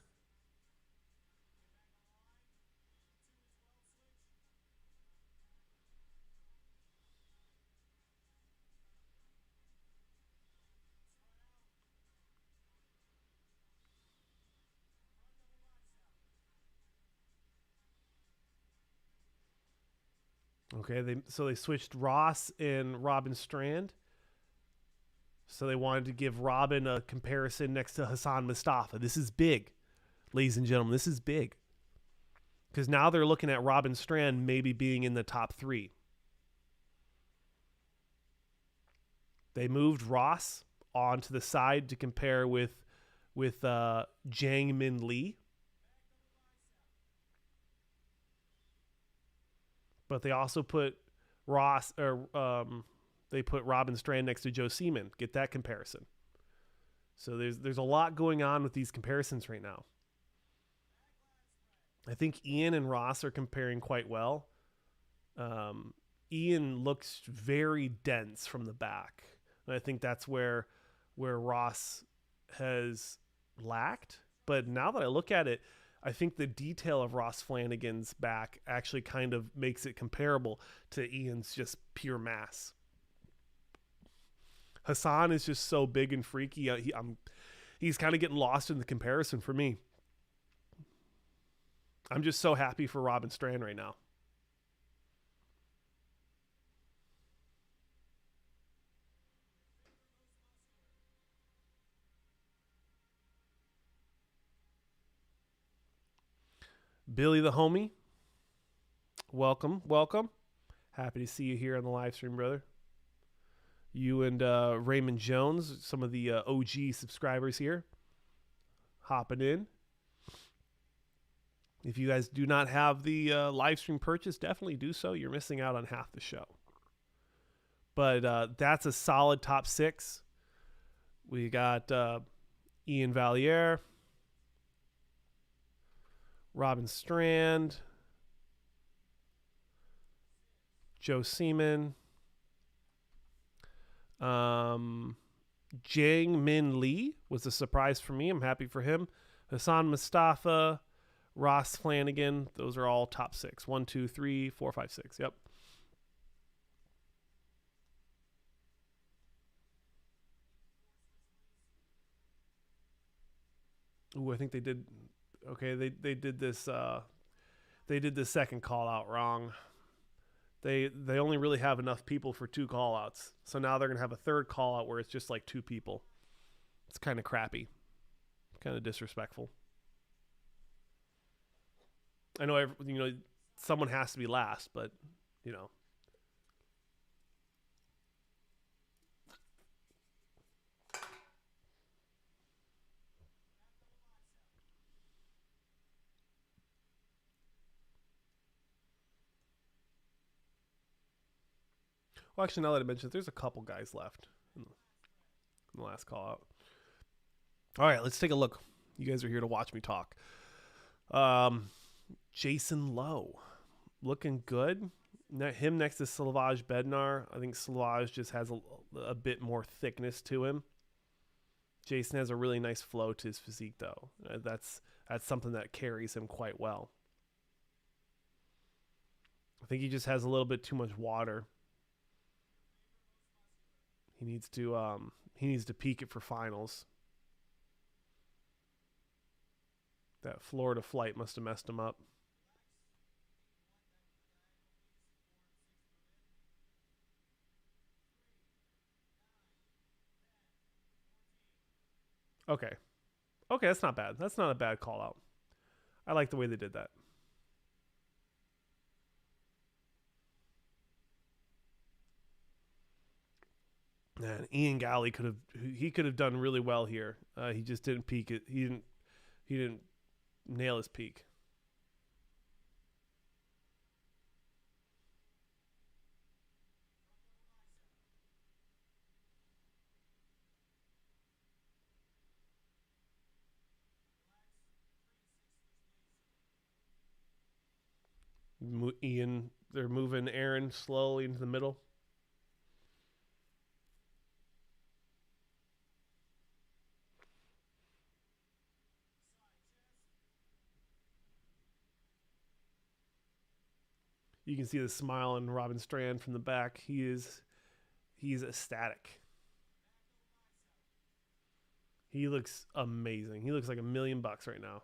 Okay, they switched Ross and Robin Strand. So they wanted to give Robin a comparison next to Hassan Mustafa. This is big, ladies and gentlemen. This is big. Because now they're looking at Robin Strand maybe being in the top 3. They moved Ross onto the side to compare with Jiang Min Lee. But they also put they put Robin Strand next to Joe Seaman. Get that comparison. So there's a lot going on with these comparisons right now. I think Ian and Ross are comparing quite well. Ian looks very dense from the back. And I think that's where Ross has lacked. But now that I look at it, I think the detail of Ross Flanagan's back actually kind of makes it comparable to Ian's just pure mass. Hassan is just so big and freaky. He's kind of getting lost in the comparison for me. I'm just so happy for Robin Strand right now. Billy the homie, welcome. Happy to see you here on the live stream, brother. You and Raymond Jones, some of the OG subscribers here, hopping in. If you guys do not have the live stream purchase, definitely do so. You're missing out on half the show. But that's a solid top 6. We got Ian Valliere, Robin Strand, Joe Seaman, Jiang Min Lee was a surprise for me. I'm happy for him. Hassan Mustafa, Ross Flanagan. Those are all top 6. 1, 2, 3, 4, 5, 6. Yep. Ooh, I think they did. Okay, they did this. They did the second call out wrong. They only really have enough people for 2 call outs. So now they're gonna have a third call out where it's just like 2 people. It's kind of crappy. Kind of disrespectful. I know someone has to be last, but Well, actually, now that I mentioned it, there's a couple guys left in the last call out. All right, let's take a look. You guys are here to watch me talk. Jason Lowe, looking good. Him next to Slavoj Bednar. I think Slavoj just has a bit more thickness to him. Jason has a really nice flow to his physique, though. That's something that carries him quite well. I think he just has a little bit too much water. He needs to peak it for finals. That Florida flight must have messed him up. Okay, that's not bad. That's not a bad call out. I like the way they did that. And Ian Galley could have done really well here. He just didn't peak it. He didn't nail his peak. Ian, they're moving Aaron slowly into the middle. You can see the smile on Robin Strand from the back. He's ecstatic. He looks amazing. He looks like $1 million right now.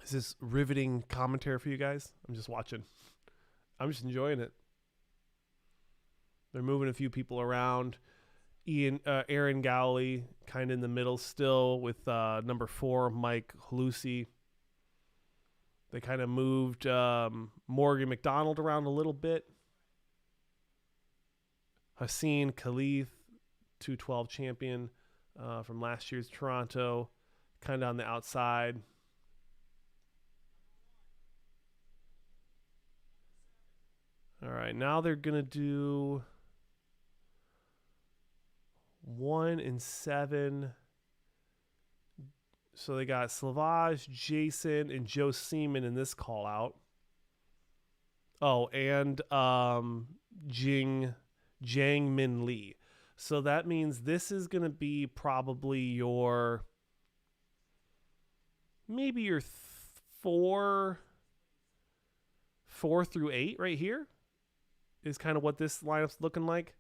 Is this riveting commentary for you guys? I'm just watching. I'm just enjoying it. They're moving a few people around. Aaron Gowley kind of in the middle still with number 4, Mike Halusi. They kind of moved Morgan McDonald around a little bit. Hassan Khalif, 212 champion from last year's Toronto, kind of on the outside. All right, now they're going to do 1 and 7. So they got Slavoj, Jason, and Joe Seaman in this call out. Oh, and Jiang Min Lee. So that means this is going to be probably maybe your 4 through 8 right here is kind of what this lineup's looking like.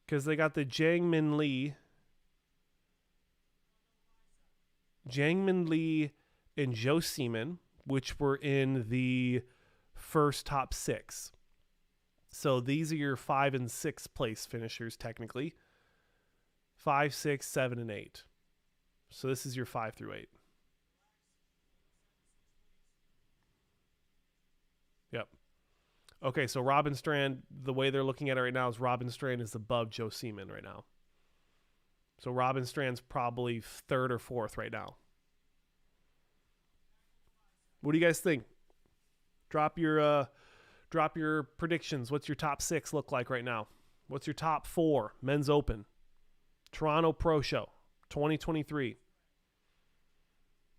Because they got the Jiang Min Lee and Joe Seaman, which were in the first top 6. So these are your 5 and 6 place finishers, technically. 5, 6, 7, and 8. So this is your 5 through 8. Yep. Okay, so Robin Strand, the way they're looking at it right now is Robin Strand is above Joe Seaman right now. So Robin Strand's probably 3rd or 4th right now. What do you guys think? Drop your predictions. What's your top 6 look like right now? What's your top 4? Men's Open, Toronto Pro Show, 2023.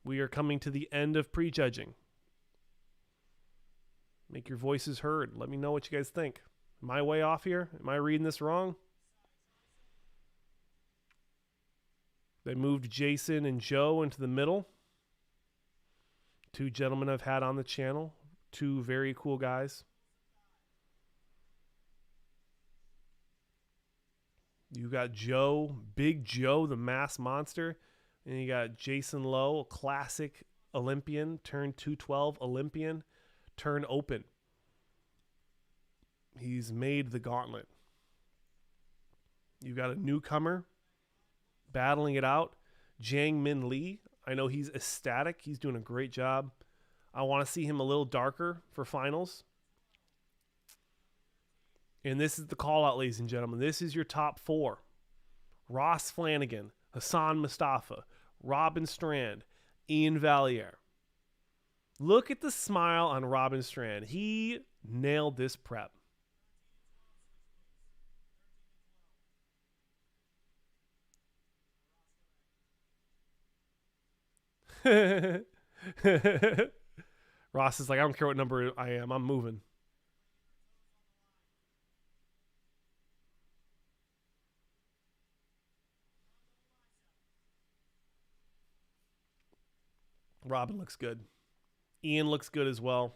We are coming to the end of prejudging. Make your voices heard. Let me know what you guys think. Am I way off here? Am I reading this wrong? They moved Jason and Joe into the middle. 2 gentlemen I've had on the channel. 2 very cool guys. You got Joe, Big Joe, the mass monster. And you got Jason Lowe, a classic Olympian, turned 212 Olympian, turn open. He's made the gauntlet. You got a newcomer battling it out, Jiang Min Lee. I know he's ecstatic. He's doing a great job. I want to see him a little darker for finals. And this is the call out, ladies and gentlemen. This is your top 4. Ross Flanagan, Hassan Mustafa, Robin Strand, Ian Valliere. Look at the smile on Robin Strand. He nailed this prep. Ross is like, I don't care what number I am. I'm moving. Robin looks good. Ian looks good as well.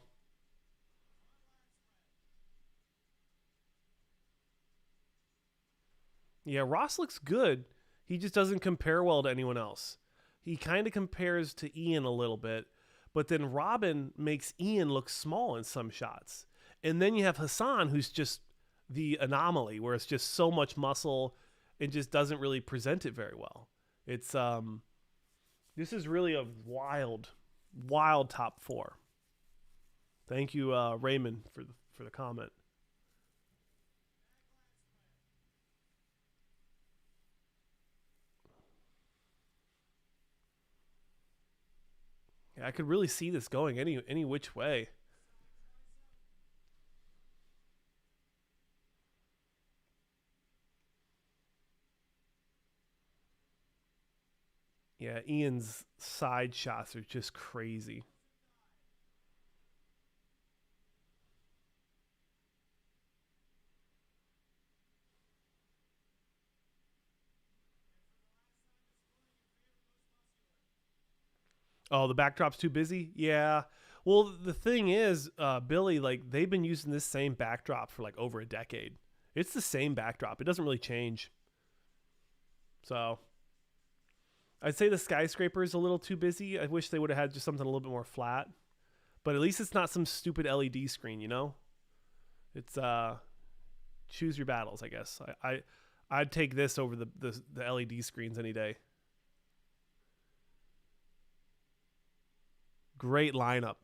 Yeah, Ross looks good. He just doesn't compare well to anyone else. He kind of compares to Ian a little bit, but then Robin makes Ian look small in some shots. And then you have Hassan, who's just the anomaly, where it's just so much muscle and just doesn't really present it very well. It's this is really a wild top 4. Thank you, Raymond, for the comment. Yeah, I could really see this going any which way. Yeah, Ian's side shots are just crazy. Oh, the backdrop's too busy? Yeah. Well, the thing is, Billy, like, they've been using this same backdrop for like over a decade. It's the same backdrop. It doesn't really change. So, I'd say the skyscraper is a little too busy. I wish they would have had just something a little bit more flat. But at least it's not some stupid LED screen, you know? It's choose your battles, I guess. I'd take this over the LED screens any day. Great lineup.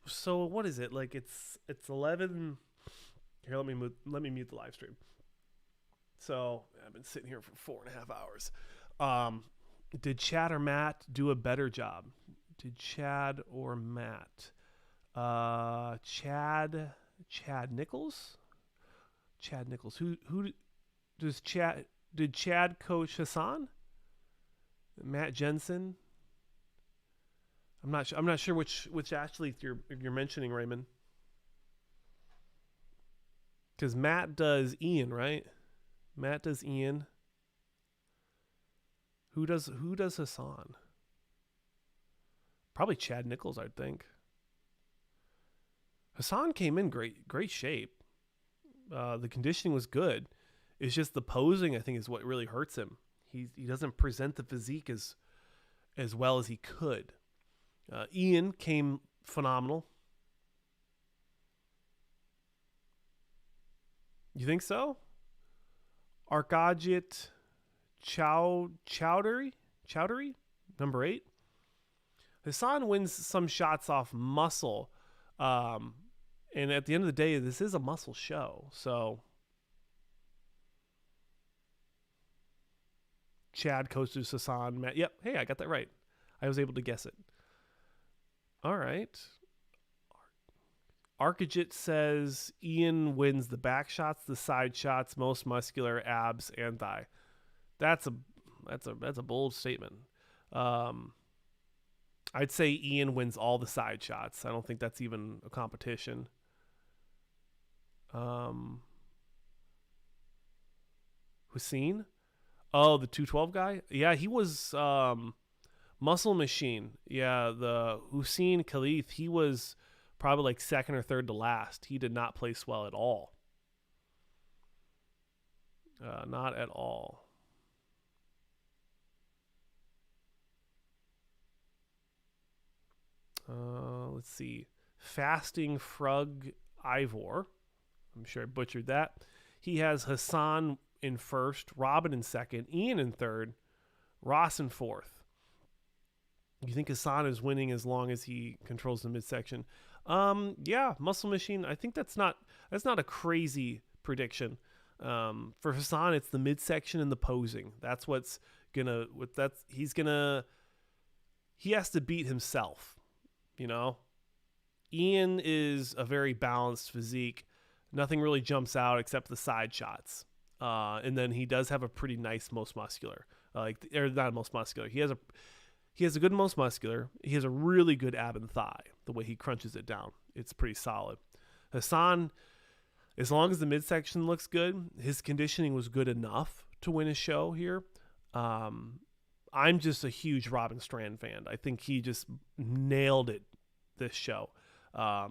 So what is it? Like it's 11. Here, let me mute the live stream. So I've been sitting here for 4.5 hours. Did Chad or Matt do a better job? Did Chad or Matt? Chad Nichols? Chad Nichols. Who does Chad? Did Chad coach Hassan? Matt Jensen? I'm not sure which athlete you're mentioning, Raymond. Because Matt does Ian, right? Matt does Ian. Who does Hassan? Probably Chad Nichols, I'd think. Hassan came in great shape. The conditioning was good. It's just the posing, I think, is what really hurts him. He doesn't present the physique as well as he could. Ian came phenomenal. You think so? Arkadjit Chowdhury, number 8. Hassan wins some shots off muscle. And at the end of the day, this is a muscle show. So Chad coaches Hassan. Matt. Yep. Hey, I got that right. I was able to guess it. All right. Arkadjit says Ian wins the back shots, the side shots, most muscular, abs, and thigh. That's a bold statement. I'd say Ian wins all the side shots. I don't think that's even a competition. Hussein? Oh, the 212 guy? Yeah, he was muscle machine. Yeah, the Hussein Khalif, he was probably like second or third to last. He did not place well at all. Not at all. Let's see. Fasting Frug Ivor. I'm sure I butchered that. He has Hassan in first, Robin in second, Ian in third, Ross in fourth. You think Hassan is winning as long as he controls the midsection? Yeah, Muscle Machine. I think that's not a crazy prediction. For Hassan, it's the midsection and the posing. That's what's gonna. He has to beat himself. You know, Ian is a very balanced physique. Nothing really jumps out except the side shots. And then he does have a pretty nice most muscular. Or not most muscular. He has a good most muscular. He has a really good ab and thigh. The way he crunches it down, it's pretty solid. Hassan, as long as the midsection looks good, his conditioning was good enough to win a show here. I'm just a huge Robin Strand fan. I think he just nailed it this show.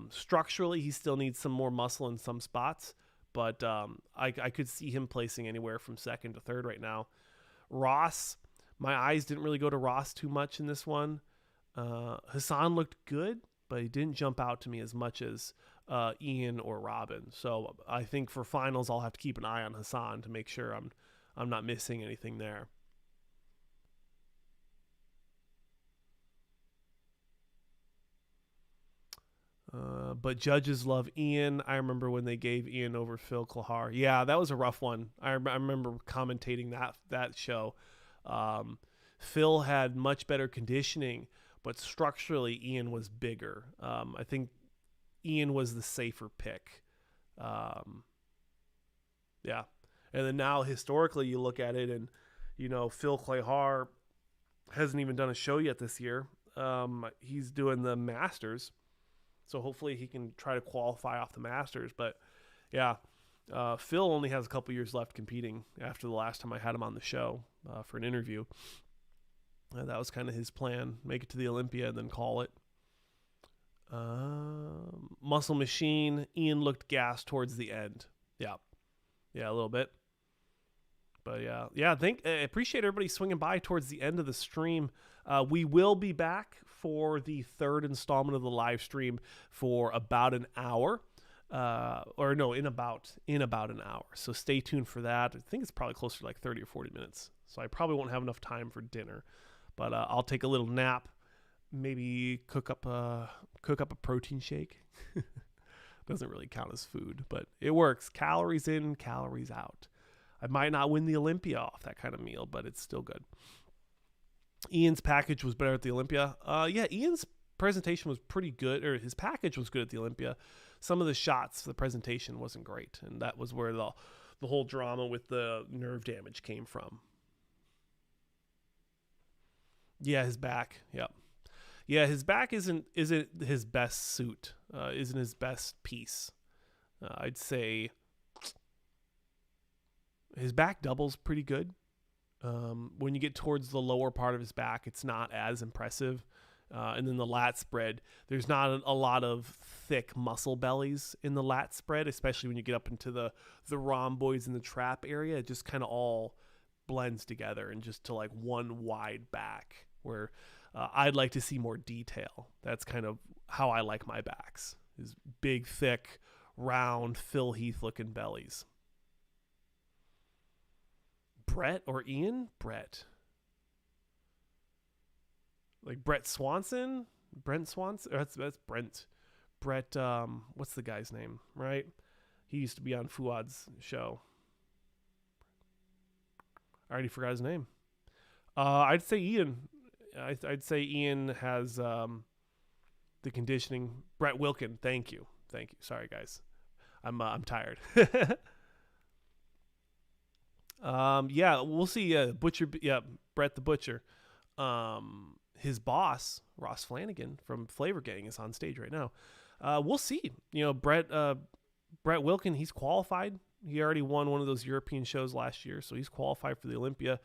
Structurally, he still needs some more muscle in some spots, but I could see him placing anywhere from second to third right now. Ross, my eyes didn't really go to Ross too much in this one. Hassan looked good, but he didn't jump out to me as much as Ian or Robin. So I think for finals, I'll have to keep an eye on Hassan to make sure I'm not missing anything there. But judges love Ian. I remember when they gave Ian over Phil Klahar. Yeah, that was a rough one. I remember commentating that show. Phil had much better conditioning, but structurally Ian was bigger. I think Ian was the safer pick. Yeah. And then now historically you look at it and, you know, Phil Klahar hasn't even done a show yet this year. He's doing the Masters. So hopefully he can try to qualify off the Masters. But, yeah, Phil only has a couple years left competing after the last time I had him on the show for an interview. That was kind of his plan. Make it to the Olympia and then call it. Muscle Machine. Ian looked gassed towards the end. Yeah, a little bit. But yeah. I appreciate everybody swinging by towards the end of the stream. We will be back for the third installment of the live stream for about an hour. In about an hour. So stay tuned for that. I think it's probably closer to like 30 or 40 minutes. So I probably won't have enough time for dinner. But I'll take a little nap. Maybe cook up a protein shake. Doesn't really count as food, but it works. Calories in, calories out. I might not win the Olympia off that kind of meal, but it's still good. Ian's package was better at the Olympia. Ian's presentation was pretty good, or his package was good at the Olympia. Some of the shots, the presentation wasn't great, and that was where the whole drama with the nerve damage came from. Yeah, his back. Yep. Yeah, his back isn't his best suit. Isn't his best piece. I'd say his back double's pretty good. When you get towards the lower part of his back, it's not as impressive. And then the lat spread, there's not a lot of thick muscle bellies in the lat spread, especially when you get up into the rhomboids and the trap area. It just kind of all blends together and just to like one wide back where I'd like to see more detail. That's kind of how I like my backs, is big, thick, round, Phil Heath looking bellies. Brett or Ian? Brett. Like Brent Swanson? That's Brent. Brett, what's the guy's name, right? He used to be on Fuad's show. I already forgot his name. I'd say Ian. I'd say Ian has the conditioning. Brett Wilkin, thank you. Sorry, guys. I'm tired. We'll see. Butcher. Yeah, Brett the Butcher. His boss, Ross Flanagan from Flavor Gang, is on stage right now. We'll see. Brett Wilkin, he's qualified. He already won one of those European shows last year, so he's qualified for the Olympia.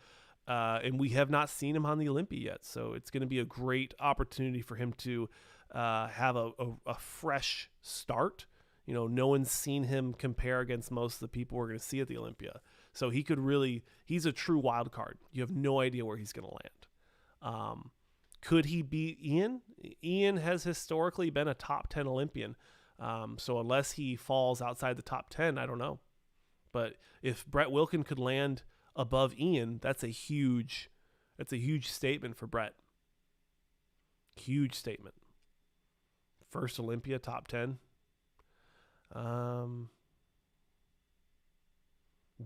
And we have not seen him on the Olympia yet, so it's going to be a great opportunity for him to have a fresh start. No one's seen him compare against most of the people we're going to see at the Olympia. So he's a true wild card. You have no idea where he's going to land. Could he beat Ian? Ian has historically been a top 10 Olympian. So unless he falls outside the top 10, I don't know. But if Brett Wilkin could land above Ian, that's a huge statement for Brett. Huge statement. First Olympia, top 10.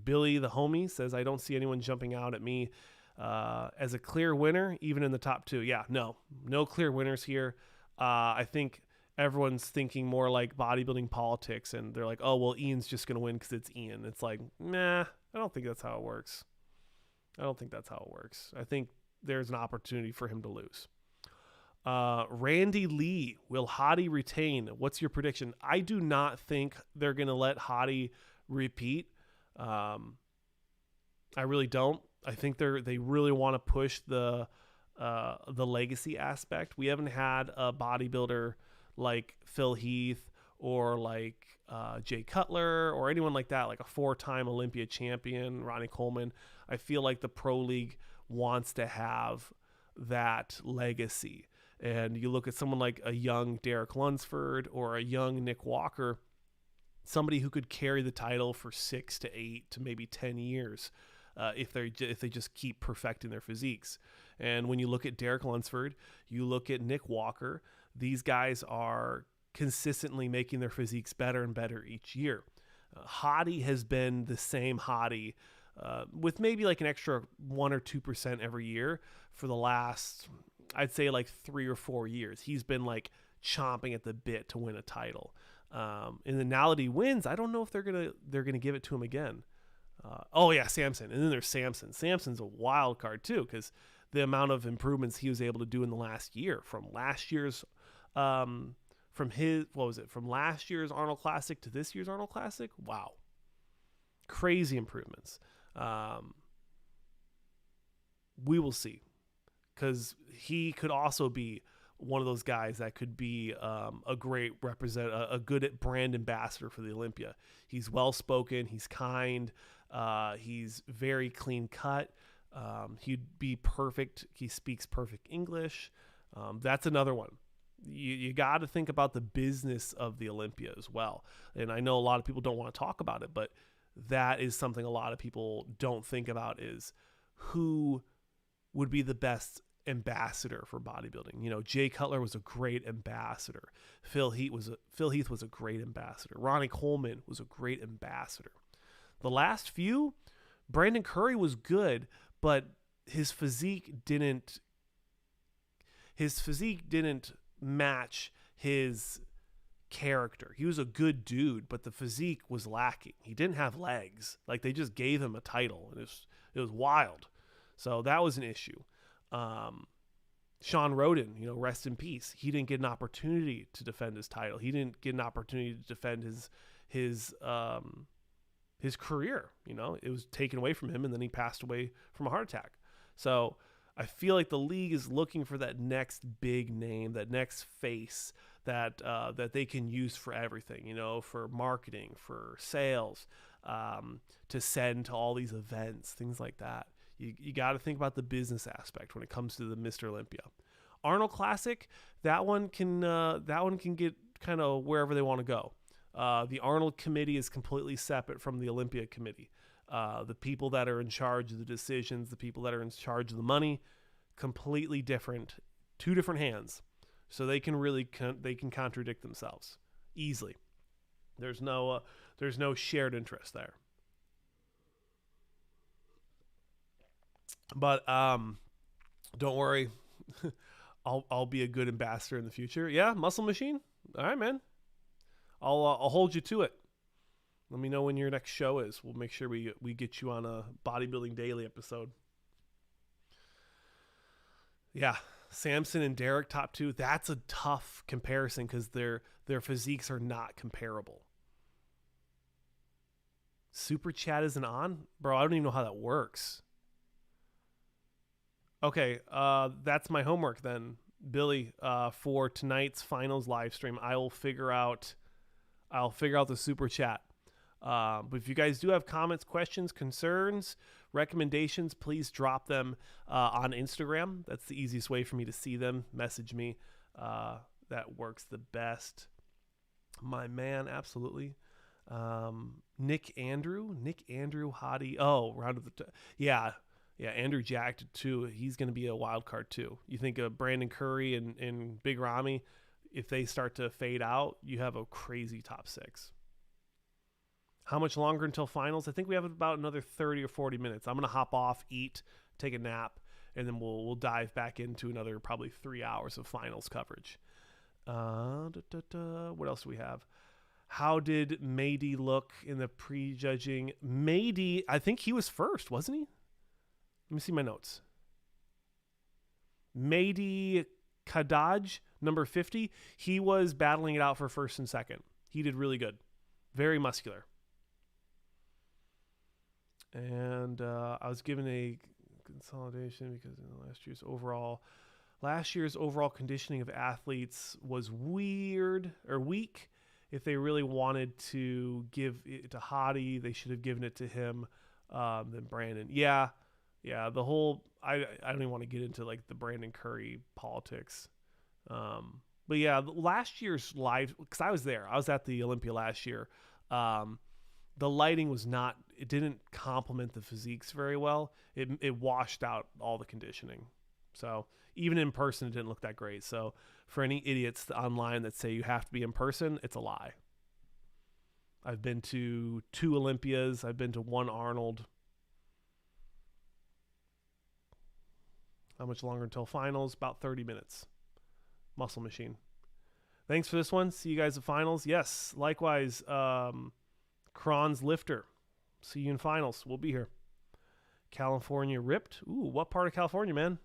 Billy the homie says, I don't see anyone jumping out at me as a clear winner, even in the top 2. Yeah, no clear winners here. I think everyone's thinking more like bodybuilding politics, and they're like, oh, well, Ian's just going to win because it's Ian. It's like, nah, I don't think that's how it works. I think there's an opportunity for him to lose. Randy Lee, will Hottie retain? What's your prediction? I do not think they're going to let Hottie repeat. I really don't. I think they really want to push the legacy aspect. We haven't had a bodybuilder like Phil Heath or like Jay Cutler or anyone like that, like a 4-time Olympia champion, Ronnie Coleman. I feel like the Pro League wants to have that legacy. And you look at someone like a young Derek Lunsford or a young Nick Walker, somebody who could carry the title for 6 to 8 to maybe 10 years if they just keep perfecting their physiques. And when you look at Derek Lunsford, you look at Nick Walker, these guys are consistently making their physiques better and better each year. Hottie has been the same Hottie with maybe like an extra 1 or 2% every year for the last, I'd say like 3 or 4 years. He's been like chomping at the bit to win a title. And then now that he wins, I don't know if they're gonna give it to him again. Samson, and then there's Samson. Samson's a wild card too, because the amount of improvements he was able to do in the last year, from last year's from last year's Arnold Classic to this year's Arnold Classic. Wow. Crazy improvements. We will see, because he could also be one of those guys that could be a great a good brand ambassador for the Olympia. He's well spoken, he's kind, he's very clean cut. He'd be perfect. He speaks perfect English. That's another one. You got to think about the business of the Olympia as well. And I know a lot of people don't want to talk about it, but that is something a lot of people don't think about, is who would be the best ambassador for bodybuilding. You know, Jay Cutler was a great ambassador. Phil Heath was a great ambassador. Ronnie Coleman was a great ambassador. The last few, Brandon Curry was good, but his physique didn't match his character. He was a good dude, but the physique was lacking. He didn't have legs. Like, they just gave him a title, and it was wild. So that was an issue. Sean Roden, you know, rest in peace. He didn't get an opportunity to defend his title. He didn't get an opportunity to defend his career. You know, it was taken away from him, and then he passed away from a heart attack. So I feel like the league is looking for that next big name, that next face that they can use for everything, you know, for marketing, for sales, to send to all these events, things like that. You got to think about the business aspect when it comes to the Mr. Olympia. Arnold Classic, that one can get kind of wherever they want to go. The Arnold committee is completely separate from the Olympia committee. The people that are in charge of the decisions, the people that are in charge of the money, completely different, two different hands. So they can really they can contradict themselves easily. There's no shared interest there. But don't worry, I'll be a good ambassador in the future. Yeah, Muscle Machine. All right, man. I'll hold you to it. Let me know when your next show is. We'll make sure we get you on a Bodybuilding Daily episode. Yeah, Samson and Derek top two. That's a tough comparison because their physiques are not comparable. Super chat isn't on? Bro, I don't even know how that works. Okay, that's my homework then, Billy, for tonight's finals live stream. I'll figure out the super chat. But if you guys do have comments, questions, concerns, recommendations, please drop them on Instagram. That's the easiest way for me to see them. Message me. That works the best. My man, absolutely. Nick Andrew, Hottie. Oh, round of the yeah, Andrew Jack too. He's going to be a wild card too. You think of Brandon Curry and Big Ramy, if they start to fade out, you have a crazy top six. How much longer until finals? I think we have about another 30 or 40 minutes. I'm going to hop off, eat, take a nap, and then we'll dive back into another probably 3 hours of finals coverage. What else do we have? How did Mady look in the prejudging? Mady, I think he was first, wasn't he? Let me see my notes. Mady Kadaj, number 50, he was battling it out for first and second. He did really good. Very muscular. And I was given a consolidation because in last year's overall conditioning of athletes was weak. If they really wanted to give it to Hottie, they should have given it to him than Brandon. Yeah. The whole I don't even want to get into like the Brandon Curry politics. But yeah, last year's live, because I was there. I was at the Olympia last year. The lighting was not, it didn't complement the physiques very well. It washed out all the conditioning. So even in person, it didn't look that great. So for any idiots online that say you have to be in person, it's a lie. I've been to 2 Olympias. I've been to 1 Arnold. How much longer until finals? About 30 minutes. Muscle Machine. Thanks for this one. See you guys at finals. Yes, likewise. Kron's Lifter. See you in finals. We'll be here. California Ripped. Ooh, what part of California, man?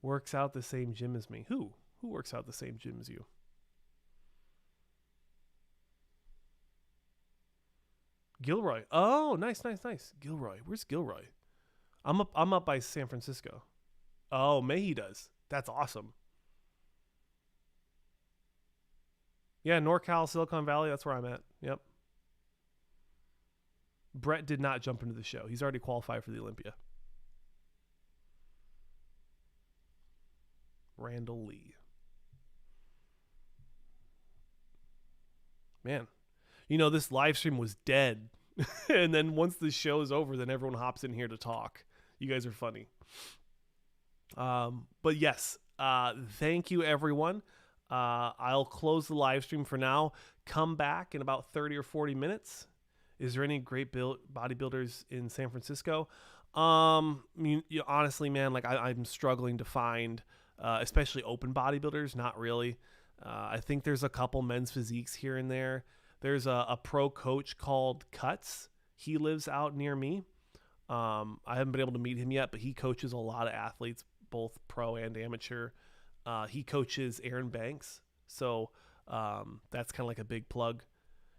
Works out the same gym as me. Who works out the same gym as you? Gilroy. Oh, nice. Gilroy. Where's Gilroy? I'm up by San Francisco. Oh, Mayhe does. That's awesome. Yeah, NorCal, Silicon Valley, that's where I'm at. Yep. Brett did not jump into the show. He's already qualified for the Olympia. Randall Lee. Man, this live stream was dead. And then once the show is over, then everyone hops in here to talk. You guys are funny. But yes, thank you, everyone. I'll close the live stream for now. Come back in about 30 or 40 minutes. Is there any great bodybuilders in San Francisco? Honestly, man, like I'm struggling to find, especially open bodybuilders. Not really. I think there's a couple men's physiques here and there. There's a pro coach called Cuts. He lives out near me. I haven't been able to meet him yet, but he coaches a lot of athletes, both pro and amateur. He coaches Aaron Banks. So that's kind of like a big plug.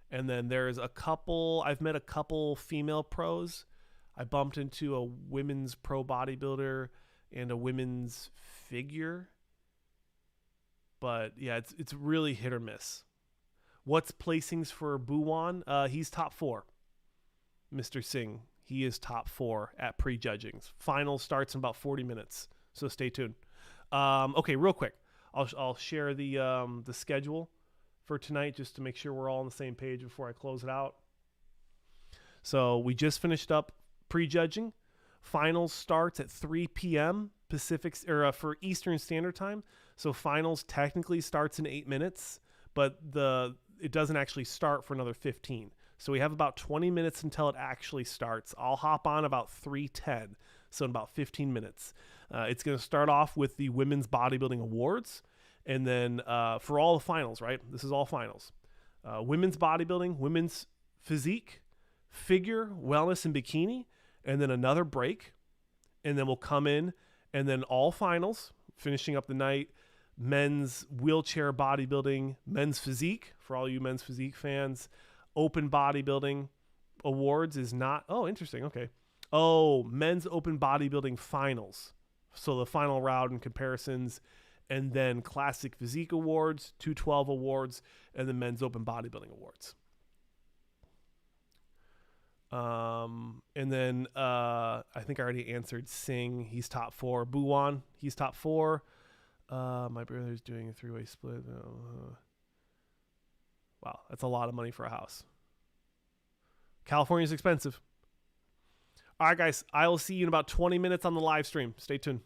And then there's I've met a couple female pros. I bumped into a women's pro bodybuilder and a women's figure. But yeah, it's really hit or miss. What's placings for Buwan? He's top 4. Mr. Singh, he is top 4 at Prejudging. Final starts in about 40 minutes, so stay tuned. Okay, real quick, I'll share the schedule for tonight just to make sure we're all on the same page before I close it out. So we just finished up Prejudging. Finals starts at 3 p.m. Pacific for Eastern Standard Time. So finals technically starts in 8 minutes, but it doesn't actually start for another 15. So we have about 20 minutes until it actually starts. I'll hop on about 3:10, so in about 15 minutes. It's going to start off with the Women's Bodybuilding Awards, and then for all the finals, right? This is all finals. Women's Bodybuilding, Women's Physique, Figure, Wellness, and Bikini, and then another break, and then we'll come in, and then all finals, finishing up the night, Men's Wheelchair Bodybuilding, Men's Physique, for all you Men's Physique fans. Open Bodybuilding Awards is not... Oh, interesting. Okay. Oh, Men's Open Bodybuilding Finals. So the final round and comparisons, and then Classic Physique Awards, 212 Awards, and the Men's Open Bodybuilding Awards. And then I think I already answered Singh. He's top 4. Buwan, he's top 4. My brother's doing a 3-way split. Wow, that's a lot of money for a house. California's expensive. All right, guys, I will see you in about 20 minutes on the live stream. Stay tuned.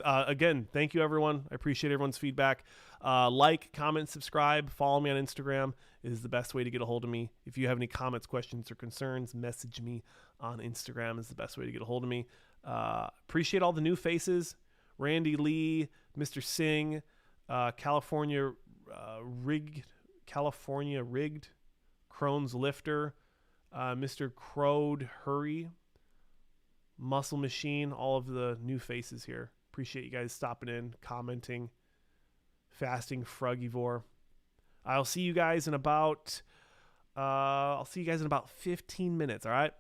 Again, thank you, everyone. I appreciate everyone's feedback. Like, comment, subscribe. Follow me on Instagram is the best way to get a hold of me. If you have any comments, questions, or concerns, message me on Instagram is the best way to get a hold of me. Appreciate all the new faces. Randy Lee, Mr. Singh, California Rigged, Crohn's Lifter, Mr. Crowed Hurry, Muscle Machine, all of the new faces here. Appreciate you guys stopping in, commenting. Fasting Frugivore. I'll see you guys in about 15 minutes, all right?